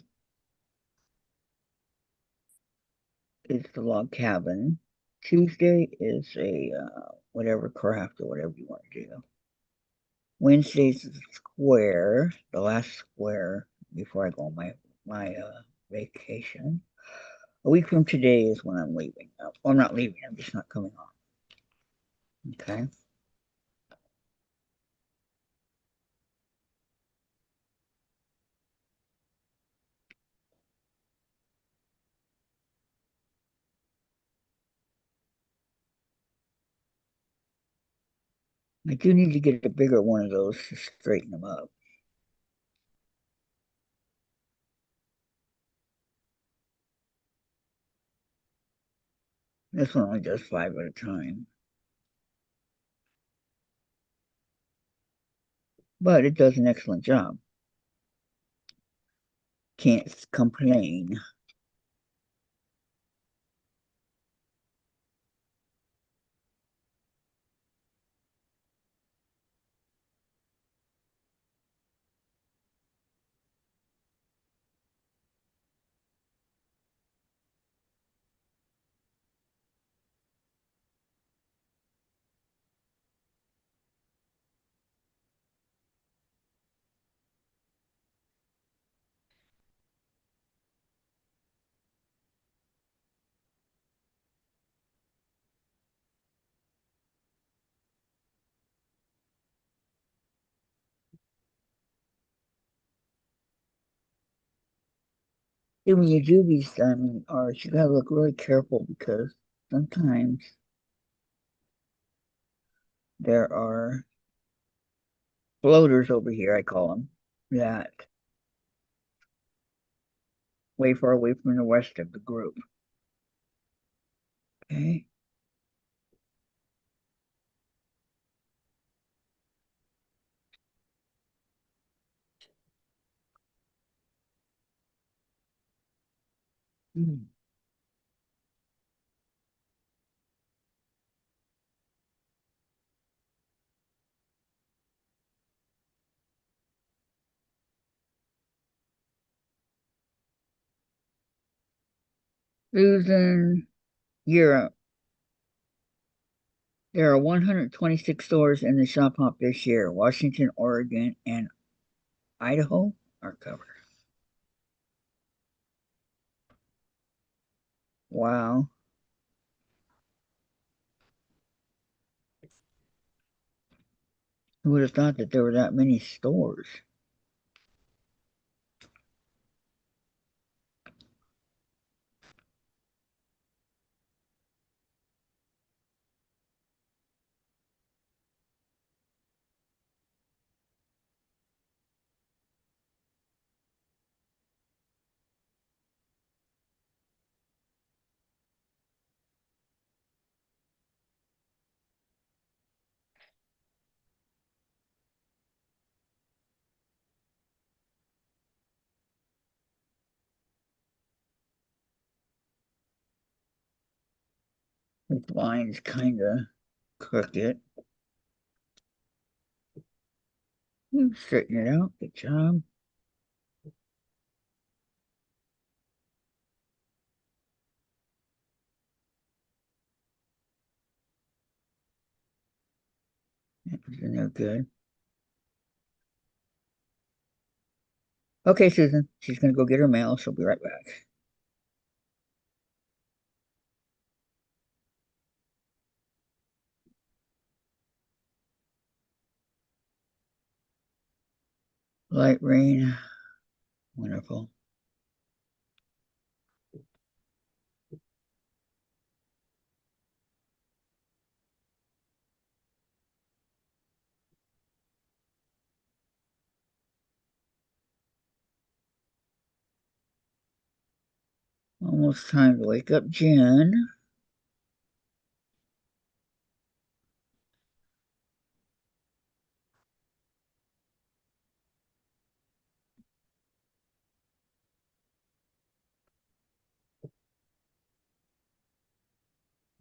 is the log cabin. Tuesday is a whatever craft or whatever you want to do. Wednesday's the square, the last square before I go on my vacation. A week from today is when I'm leaving. Well, I'm not leaving. I'm just not coming on. Okay. I do need to get a bigger one of those to straighten them up. This one only does 5 at a time, but it does an excellent job. Can't complain. And when you do these diamond arts, you gotta look really careful because sometimes there are floaters over here, I call them, that way far away from the rest of the group. Okay. Hmm. Susan, Europe. There are 126 stores in the shop hop this year. Washington, Oregon, and Idaho are covered. Wow. Who would have thought that there were that many stores? This line's kind of crooked. You straighten it out. Good job. Isn't that good? Okay, Susan. She's gonna go get her mail. She'll be right back. Light rain. Wonderful. Almost time to wake up Jen.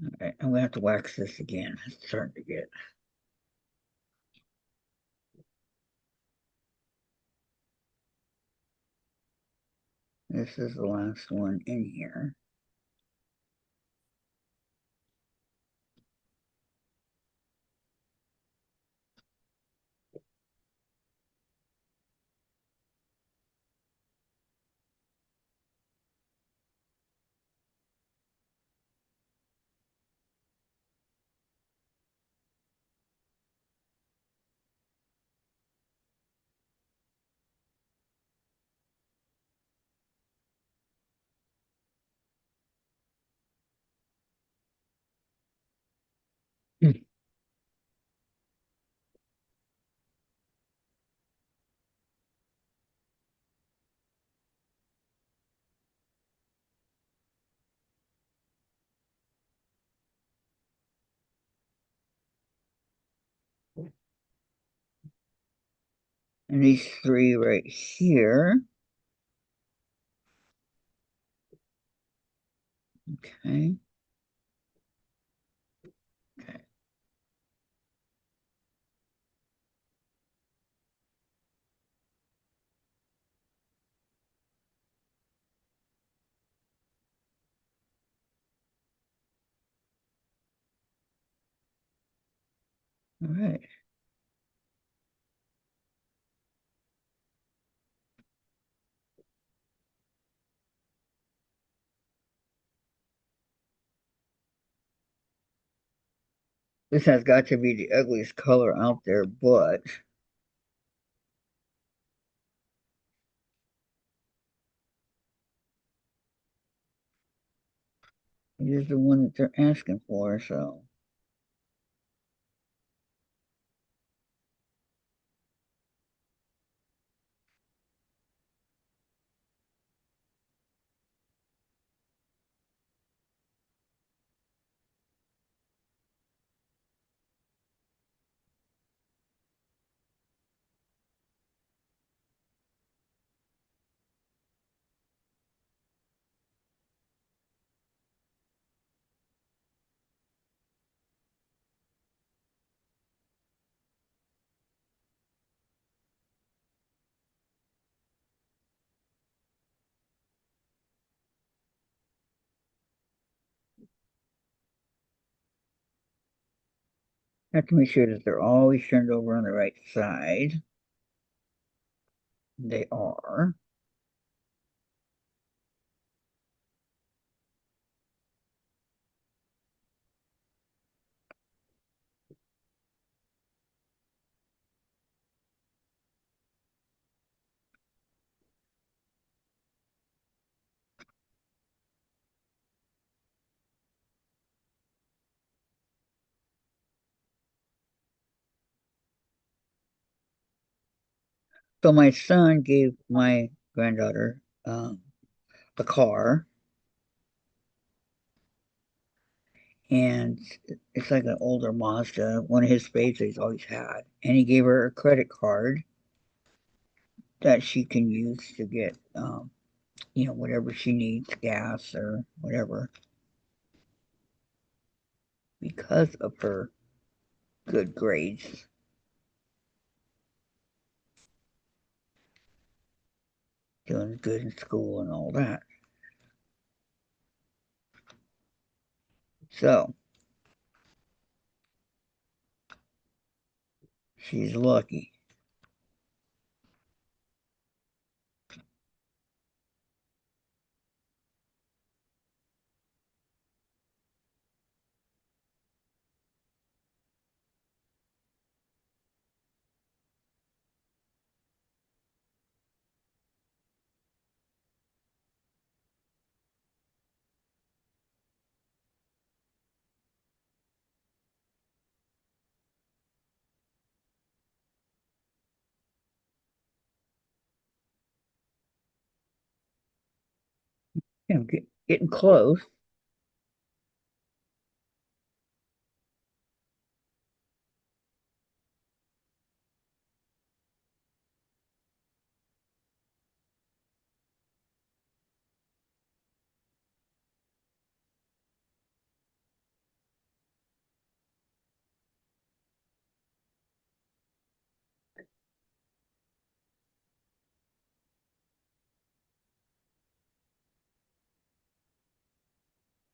All right, I'm gonna have to wax this again. It's starting to get. This is the last one in here. And these three right here. Okay. Okay. All right. This has got to be the ugliest color out there, but it is the one that they're asking for, so. Have to make sure that they're always turned over on the right side. They are. So my son gave my granddaughter a car, and it's like an older Mazda, one of his favorites he's always had. And he gave her a credit card that she can use to get, whatever she needs, gas or whatever. because of her good grades. Doing good in school and all that. So she's lucky. Getting close.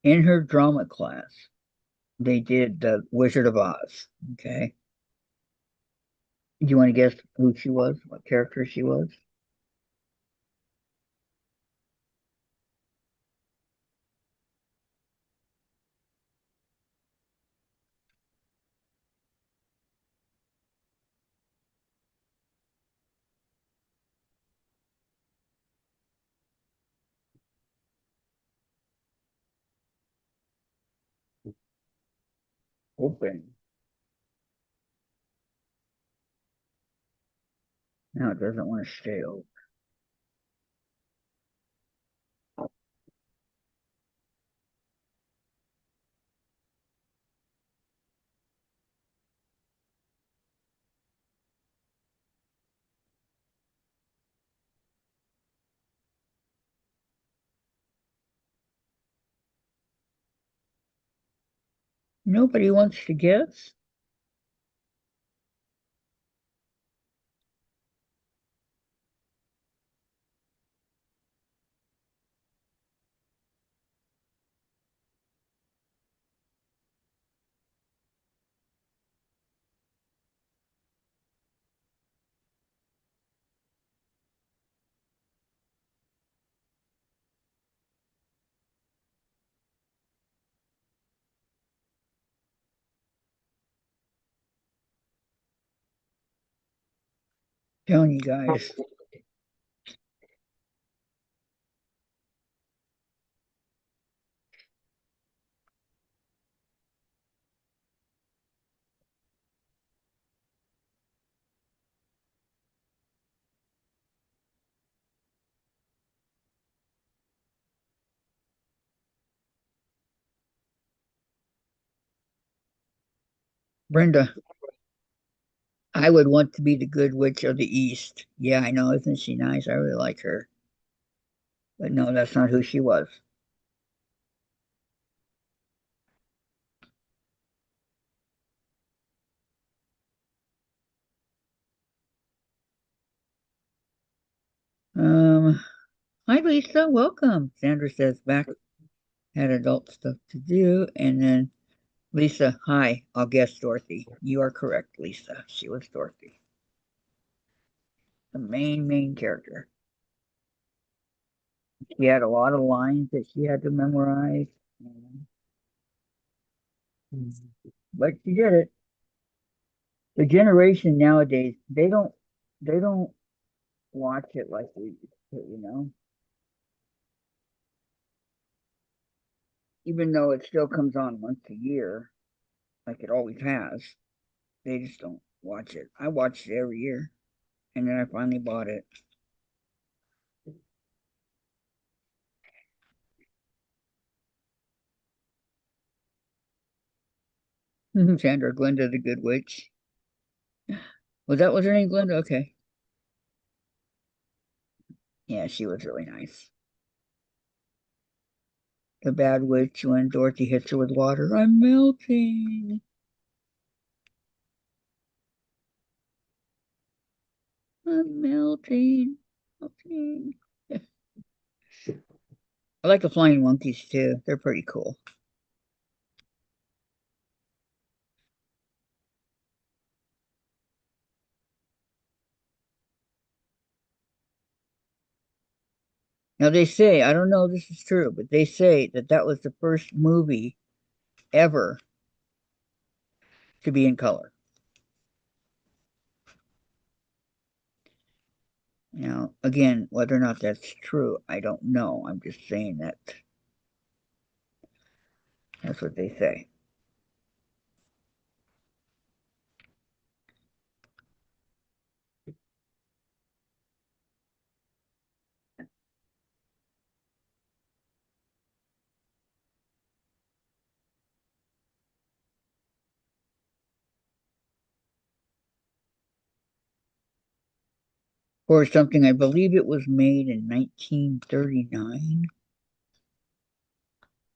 In her drama class, they did the Wizard of Oz. Okay. Do you want to guess who she was? What character she was? Open. Now it doesn't want to stay open. Nobody wants to guess. Telling you guys. Brenda, I would want to be the good witch of the East. Yeah, I know. Isn't she nice? I really like her. But no, that's not who she was. Um, Hi Lisa, welcome. Sandra says back had adult stuff to do. And then Lisa, hi, I'll guess Dorothy. You are correct, Lisa. She was Dorothy, the main character. She had a lot of lines that she had to memorize, but she did it. The generation nowadays, they don't watch it like we used to. Even though it still comes on once a year, like it always has, they just don't watch it. I watched it every year, and then I finally bought it. Sandra, Glinda the Good Witch. Was her name Glinda? Okay. Yeah, she was really nice. the bad witch when Dorothy hits her with water. I'm melting. I'm melting. Melting. I like the flying monkeys too. They're pretty cool. Now they say, I don't know if this is true, but they say that that was the first movie ever to be in color. Now, again, whether or not that's true, I don't know. I'm just saying that that's what they say. Or something, I believe it was made in 1939.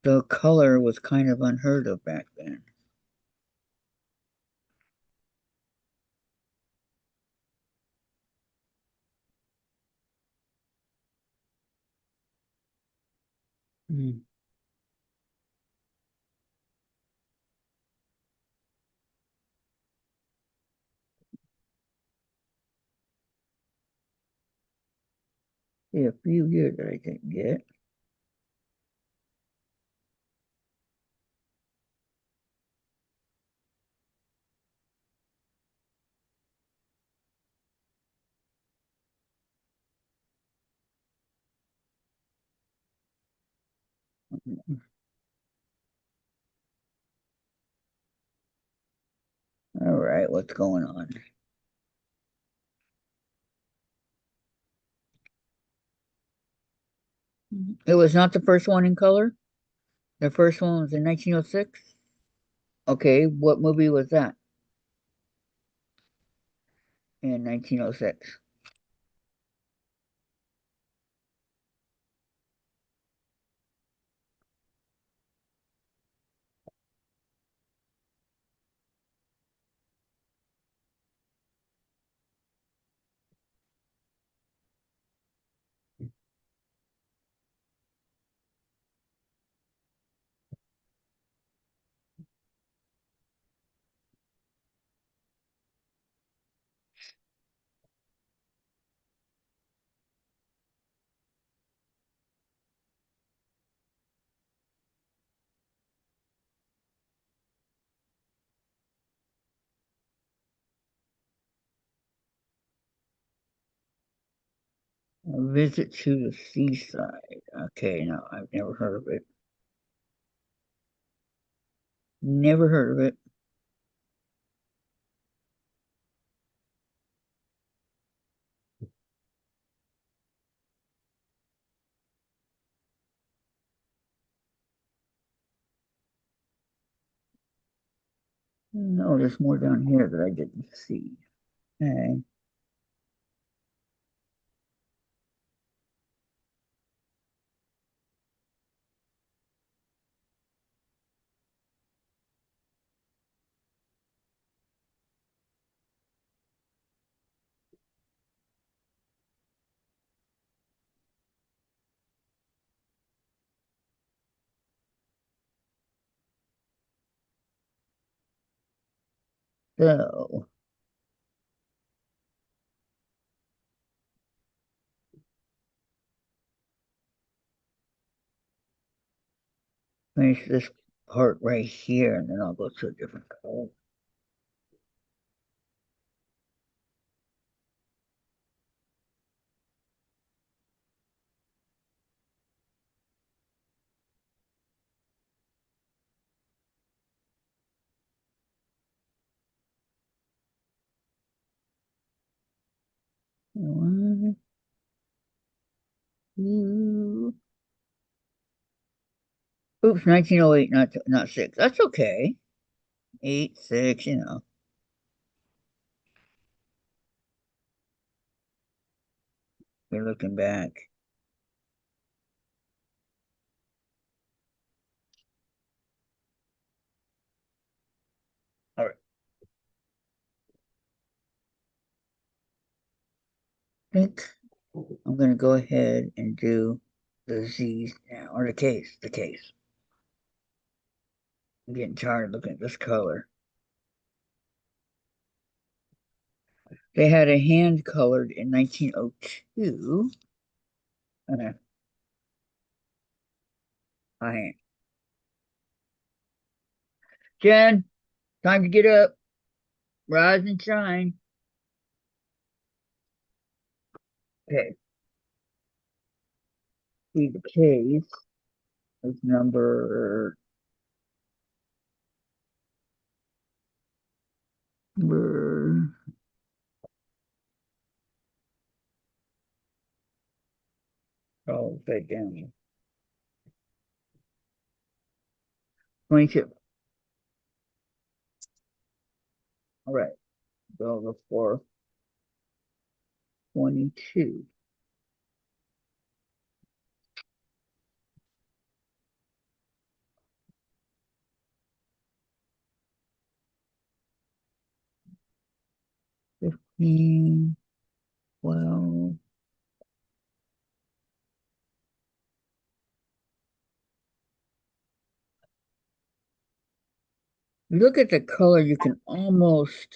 The color was kind of unheard of back then. Hmm. Yeah, a few years that I didn't get. All right, what's going on? It was not the first one in color. The first one was in 1906. Okay, what movie was that in 1906? A Visit to the Seaside. Okay, no, I've never heard of it. Never heard of it. No, there's more down here that I didn't see. Okay. So, finish this part right here, and then I'll go to a different color. One, two. Oops, 1908, not six. That's okay. 8, 6, you're looking back. think I'm going to go ahead and do the Z's now, or the case. I'm getting tired of looking at this color. They had a hand colored in 1902. Uh, I Jen, time to get up, rise and shine. Okay, see the case is number oh, that down 22. All right, go for 22. 15, 12. You look at the color, you can almost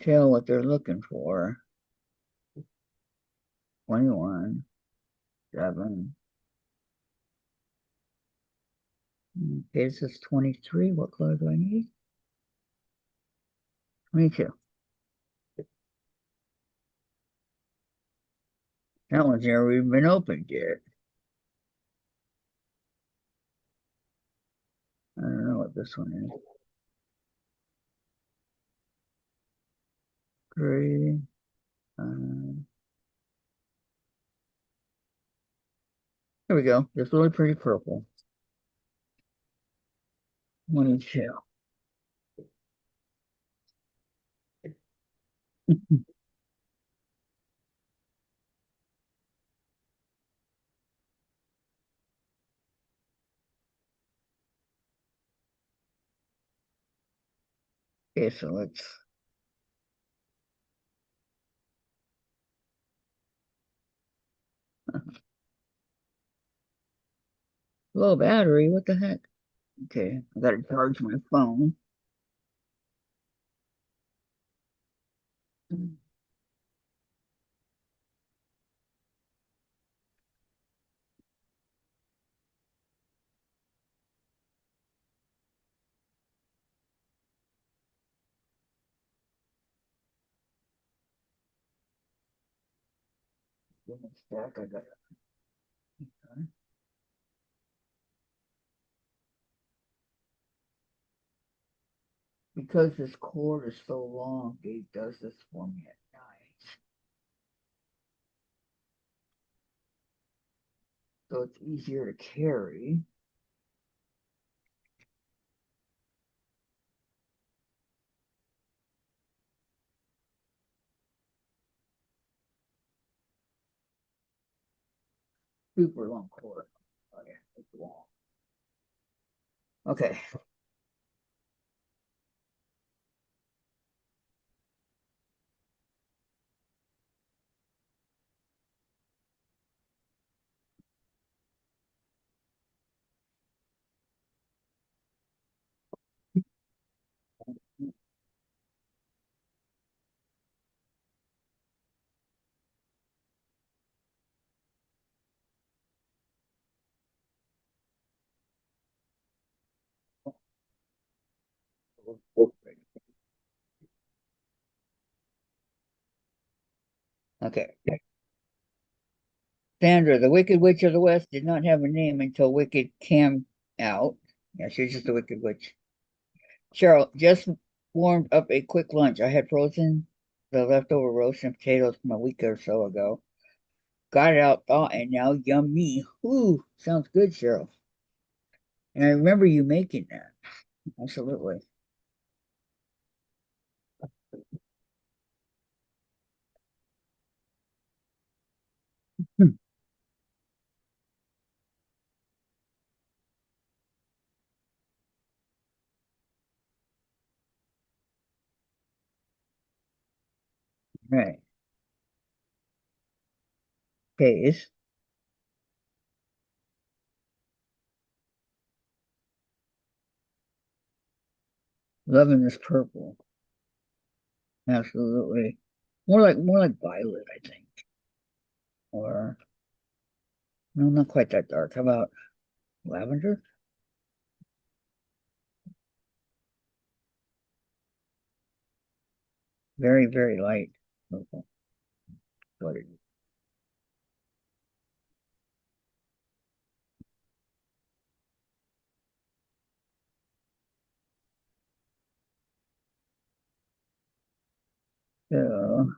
tell what they're looking for. 21, 7. Okay, this is 23. What color do I need? 22. That one's never even been opened yet. I don't know what this one is. Gray. There we go. This really pretty purple. 22. Okay, so let's low battery. What the heck? Okay, I gotta charge my phone. Stack. I got because this cord is so long, it does this for me at night. So it's easier to carry. Super long cord. Oh yeah, it's long. Okay. Okay. Sandra, the Wicked Witch of the West, did not have a name until Wicked came out. Yeah, she's just a Wicked Witch. Cheryl, just warmed up a quick lunch. I had frozen the leftover roast and potatoes from a week or so ago. Got it out, thawed, and now yummy. Ooh, sounds good, Cheryl. And I remember you making that. Absolutely. Hmm. Right. Case. Loving this purple. Absolutely. More like violet, I think. Or no, not quite that dark. How about lavender? Very, very light purple. What it is. So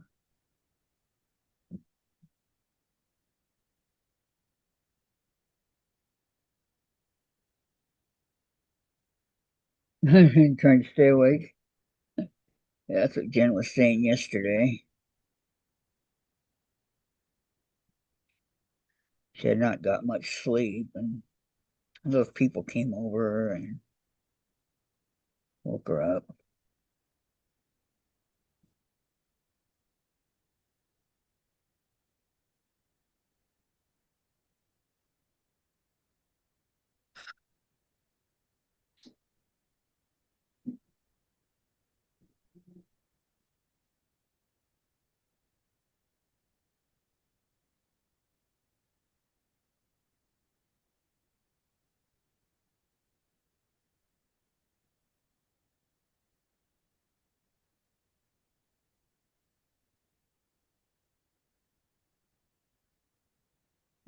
trying to stay awake. Yeah, that's what Jen was saying yesterday. She had not got much sleep, and those people came over and woke her up.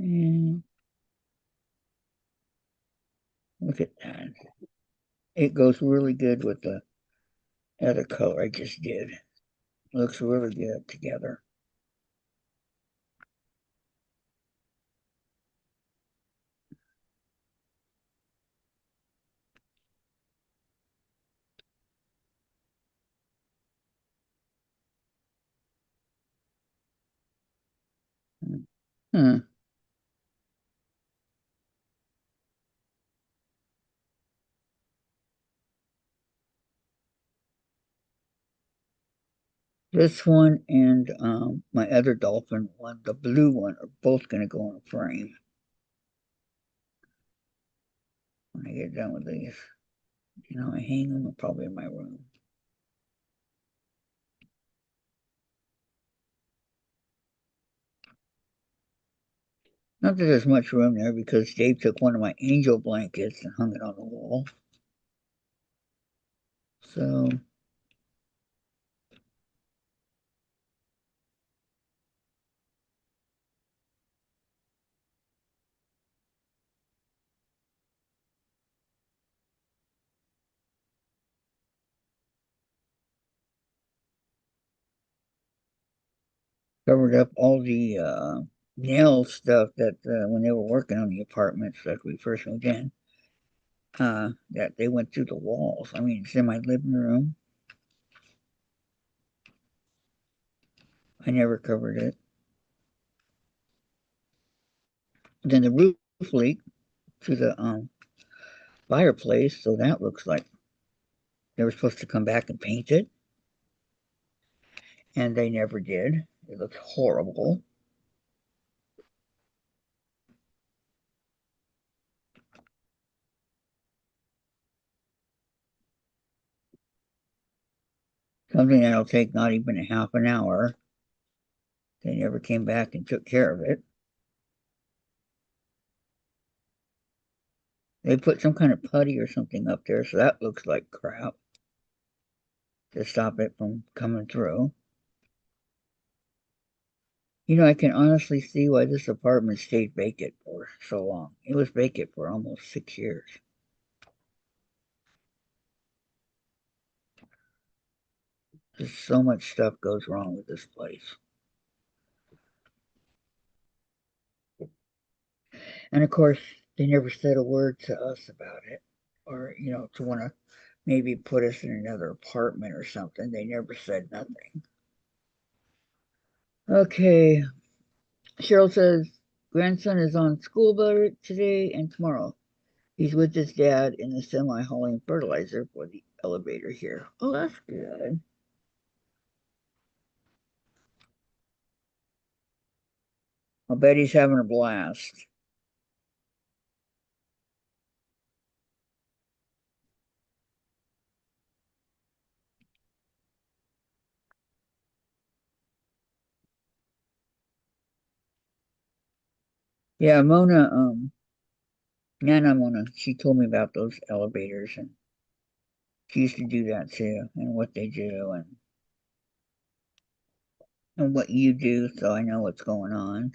And look at that. It goes really good with the other color I just did. Looks really good together. Hmm. This one and my other dolphin one, the blue one, are both going to go in a frame when I get done with these. I hang them probably in my room. Not that there's much room there because Dave took one of my angel blankets and hung it on the wall. So covered up all the nail stuff that when they were working on the apartments that we first moved in, that they went through the walls. I mean, it's in my living room. I never covered it. Then the roof leaked to the fireplace, so that looks like they were supposed to come back and paint it, and they never did. It looks horrible. Something that'll take not even a half an hour. They never came back and took care of it. They put some kind of putty or something up there, so that looks like crap to stop it from coming through. I can honestly see why this apartment stayed vacant for so long. It was vacant for almost 6 years. Just so much stuff goes wrong with this place. And of course, they never said a word to us about it or, to want to maybe put us in another apartment or something. They never said nothing. Okay. Cheryl says grandson is on school boat today and tomorrow. He's with his dad in the semi hauling fertilizer for the elevator here. Oh, that's good. I bet he's having a blast. Yeah, Nana Mona, she told me about those elevators and she used to do that too and what they do and what you do, so I know what's going on.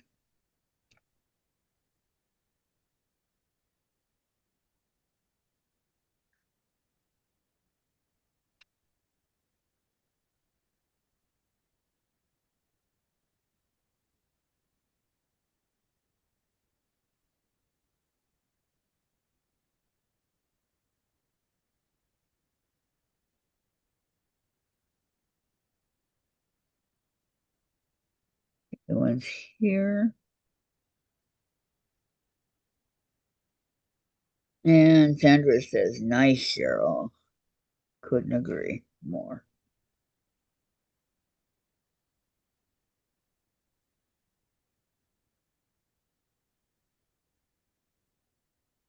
The ones here. And Sandra says, nice, Cheryl. Couldn't agree more.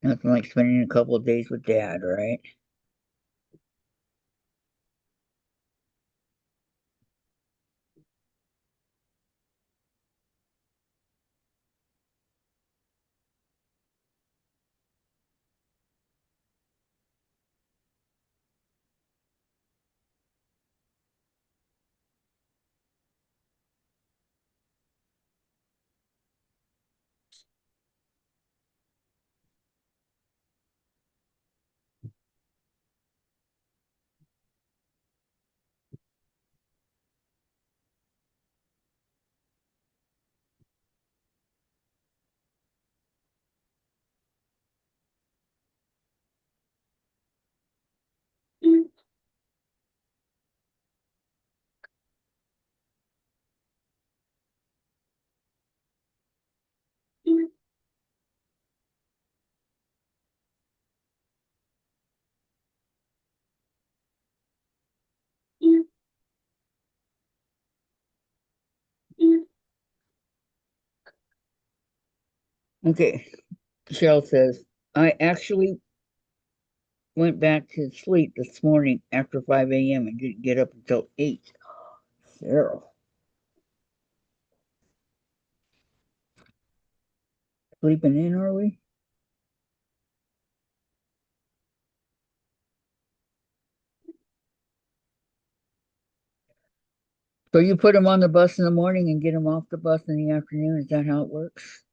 Nothing like spending a couple of days with Dad, right? Okay, Cheryl says, I actually went back to sleep this morning after 5 a.m. and didn't get up until 8. Cheryl, sleeping in, are we? So you put him on the bus in the morning and get him off the bus in the afternoon? Is that how it works?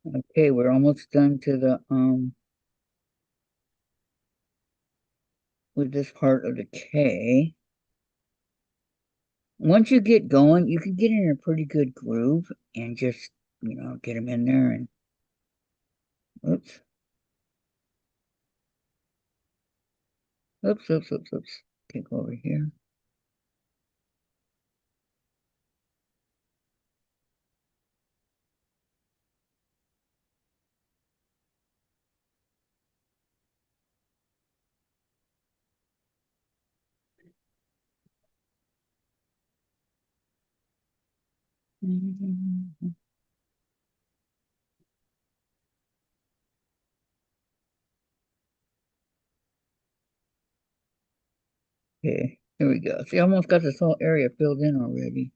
Okay, we're almost done to the with this part of the K. Once you get going, you can get in a pretty good groove and just, get them in there and oops, oops, oops, oops, oops. Take over here. Okay, here we go. See, I almost got this whole area filled in already.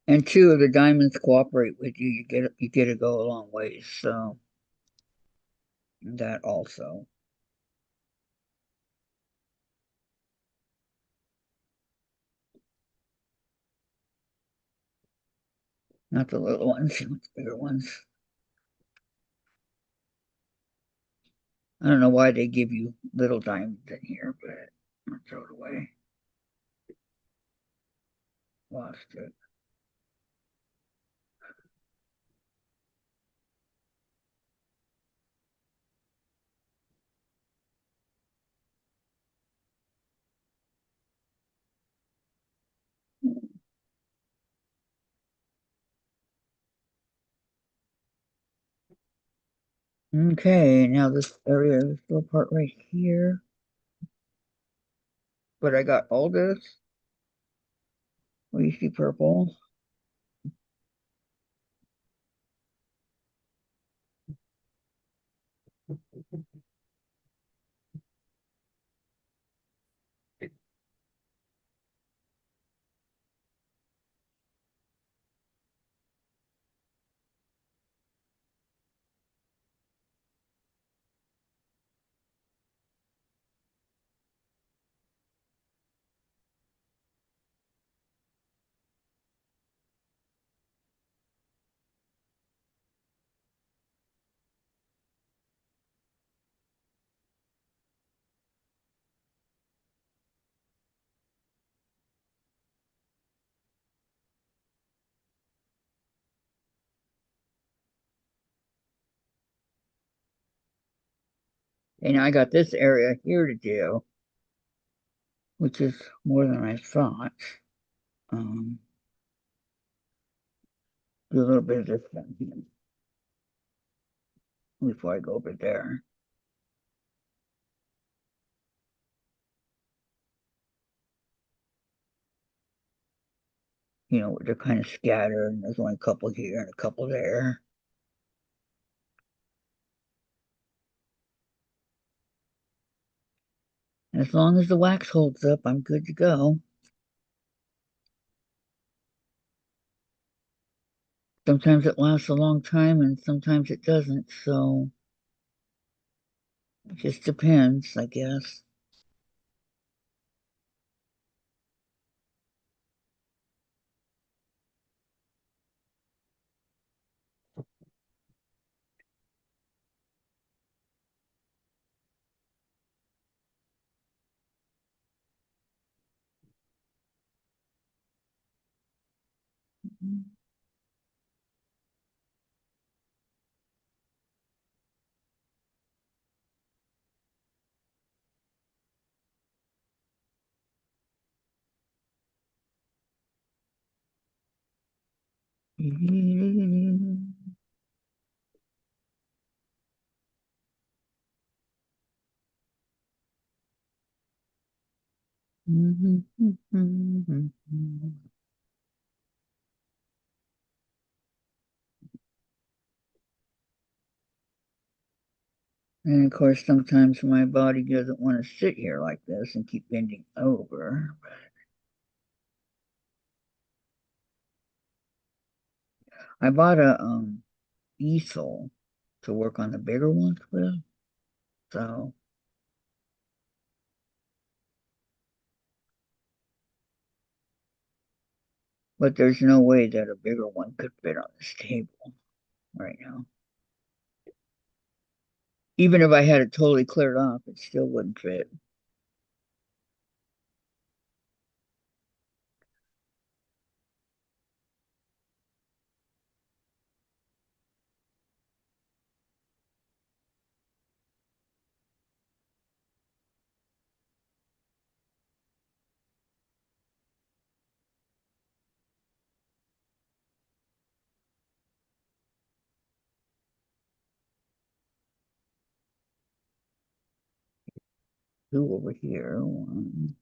And two of the diamonds cooperate with you. You get to go a long ways. So that also. Not the little ones, the bigger ones. I don't know why they give you little diamonds in here, but I'll throw it away. Lost it. Okay, now this area, this little part right here. But I got all this. What do you see, purple? And I got this area here to do, which is more than I thought. Um, do a little bit of this thing here before I go over there. They're kind of scattered, and there's only a couple here and a couple there. And as long as the wax holds up, I'm good to go. Sometimes it lasts a long time, and sometimes it doesn't, so it just depends, I guess. And of course, sometimes my body doesn't want to sit here like this and keep bending over. I bought a easel to work on the bigger ones with. So, But there's no way that a bigger one could fit on this table right now. Even if I had it totally cleared off, it still wouldn't fit. Two over here. One.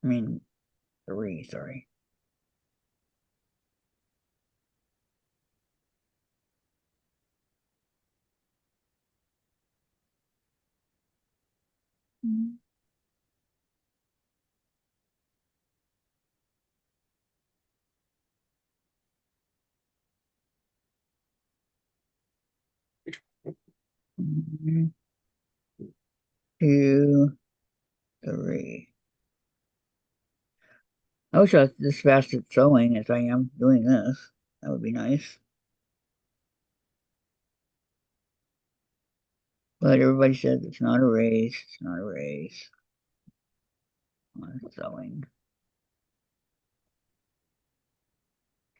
I mean, three, sorry. One, two, three. I wish I was this fast at sewing as I am doing this. That would be nice. But everybody says it's not a race. It's not a race. I'm sewing.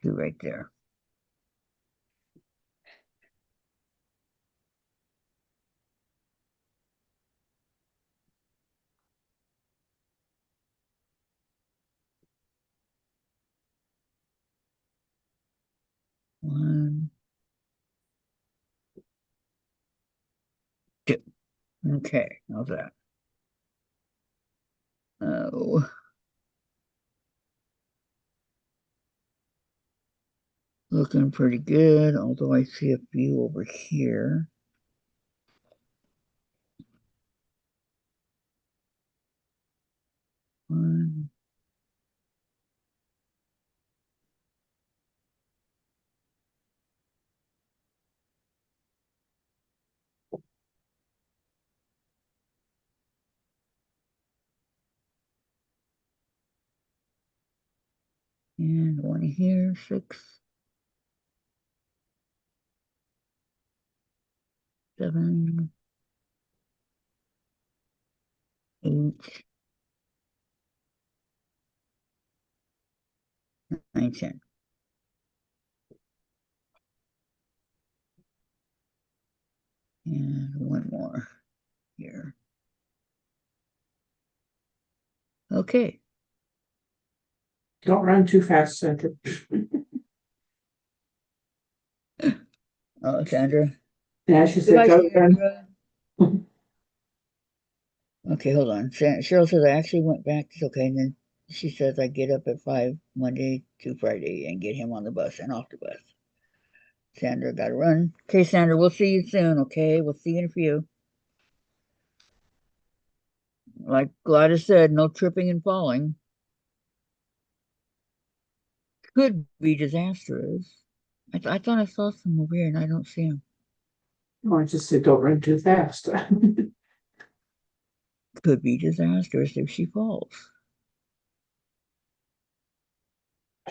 Two right there. One, two. Okay, how's that? Oh, looking pretty good, although I see a few over here. One, and one here, six, seven, eight, nine, 10. And one more here. Okay. Don't run too fast, Sandra. Oh, Sandra. Yeah, she said, Goodbye, don't run. Sandra. Okay, hold on. Cheryl says I actually went back. It's okay. And then she says I get up at 5 Monday to Friday and get him on the bus and off the bus. Sandra got to run. Okay, Sandra, we'll see you soon. Okay, we'll see you in a few. Like Gladys said, no tripping and falling. Could be disastrous. I thought I saw some over here and I don't see them. Oh, I just said, don't run too fast. Could be disastrous if she falls.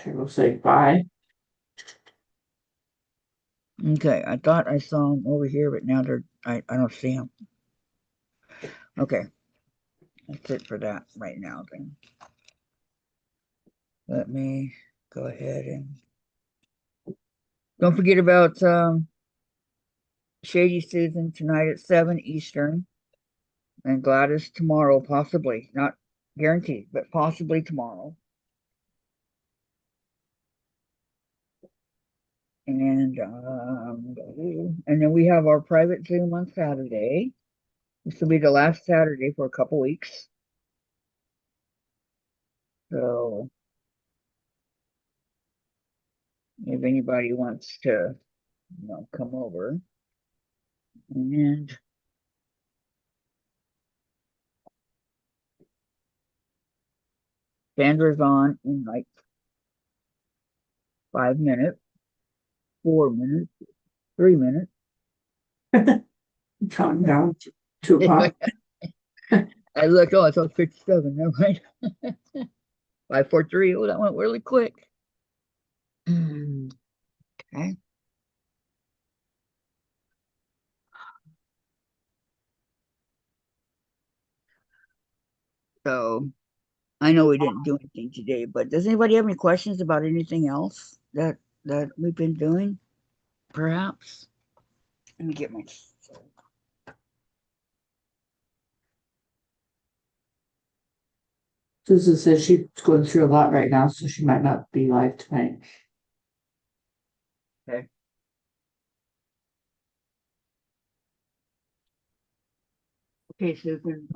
I will say bye. Okay, I thought I saw them over here, but now I don't see them. Okay, that's it for that right now then. Let me go ahead and don't forget about Shady Susan tonight at 7 Eastern and Gladys tomorrow, possibly. Not guaranteed, but possibly tomorrow. And then we have our private Zoom on Saturday. This will be the last Saturday for a couple weeks. So if anybody wants to, come over. And Sandra's on in like 5 minutes, 4 minutes, 3 minutes. Counting down to 2 o'clock. I looked, oh, I thought 57. Never mind. 543. Oh, that went really quick. Okay. So I know we didn't do anything today, but does anybody have any questions about anything else that we've been doing? Perhaps. Let me get my. Susan says she's going through a lot right now, so she might not be live tonight. Okay. Okay, Susan.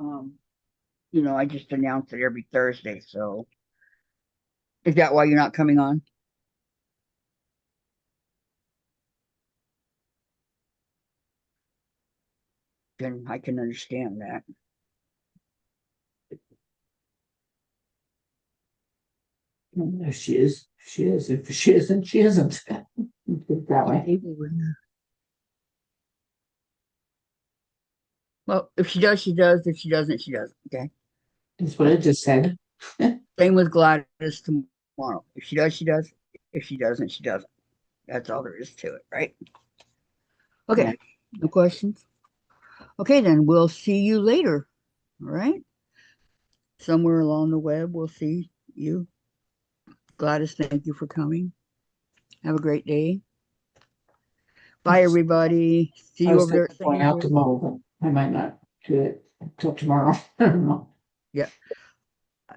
I just announced it every Thursday, so is that why you're not coming on? Then I can understand that. If she is, she is. If she isn't, she isn't. Put it that way. Well, if she does, she does. If she doesn't, she doesn't. Okay. That's what I just said. Same with Gladys tomorrow. If she does, she does. If she doesn't, she doesn't. That's all there is to it, right? Okay. Yeah. No questions? Okay, then we'll see you later. All right. Somewhere along the web, we'll see you. Gladys, thank you for coming. Have a great day. Bye, everybody. See I you was over there thinking at of going St. out Andrews. tomorrow, but I might not do it till tomorrow. I don't know. Yeah.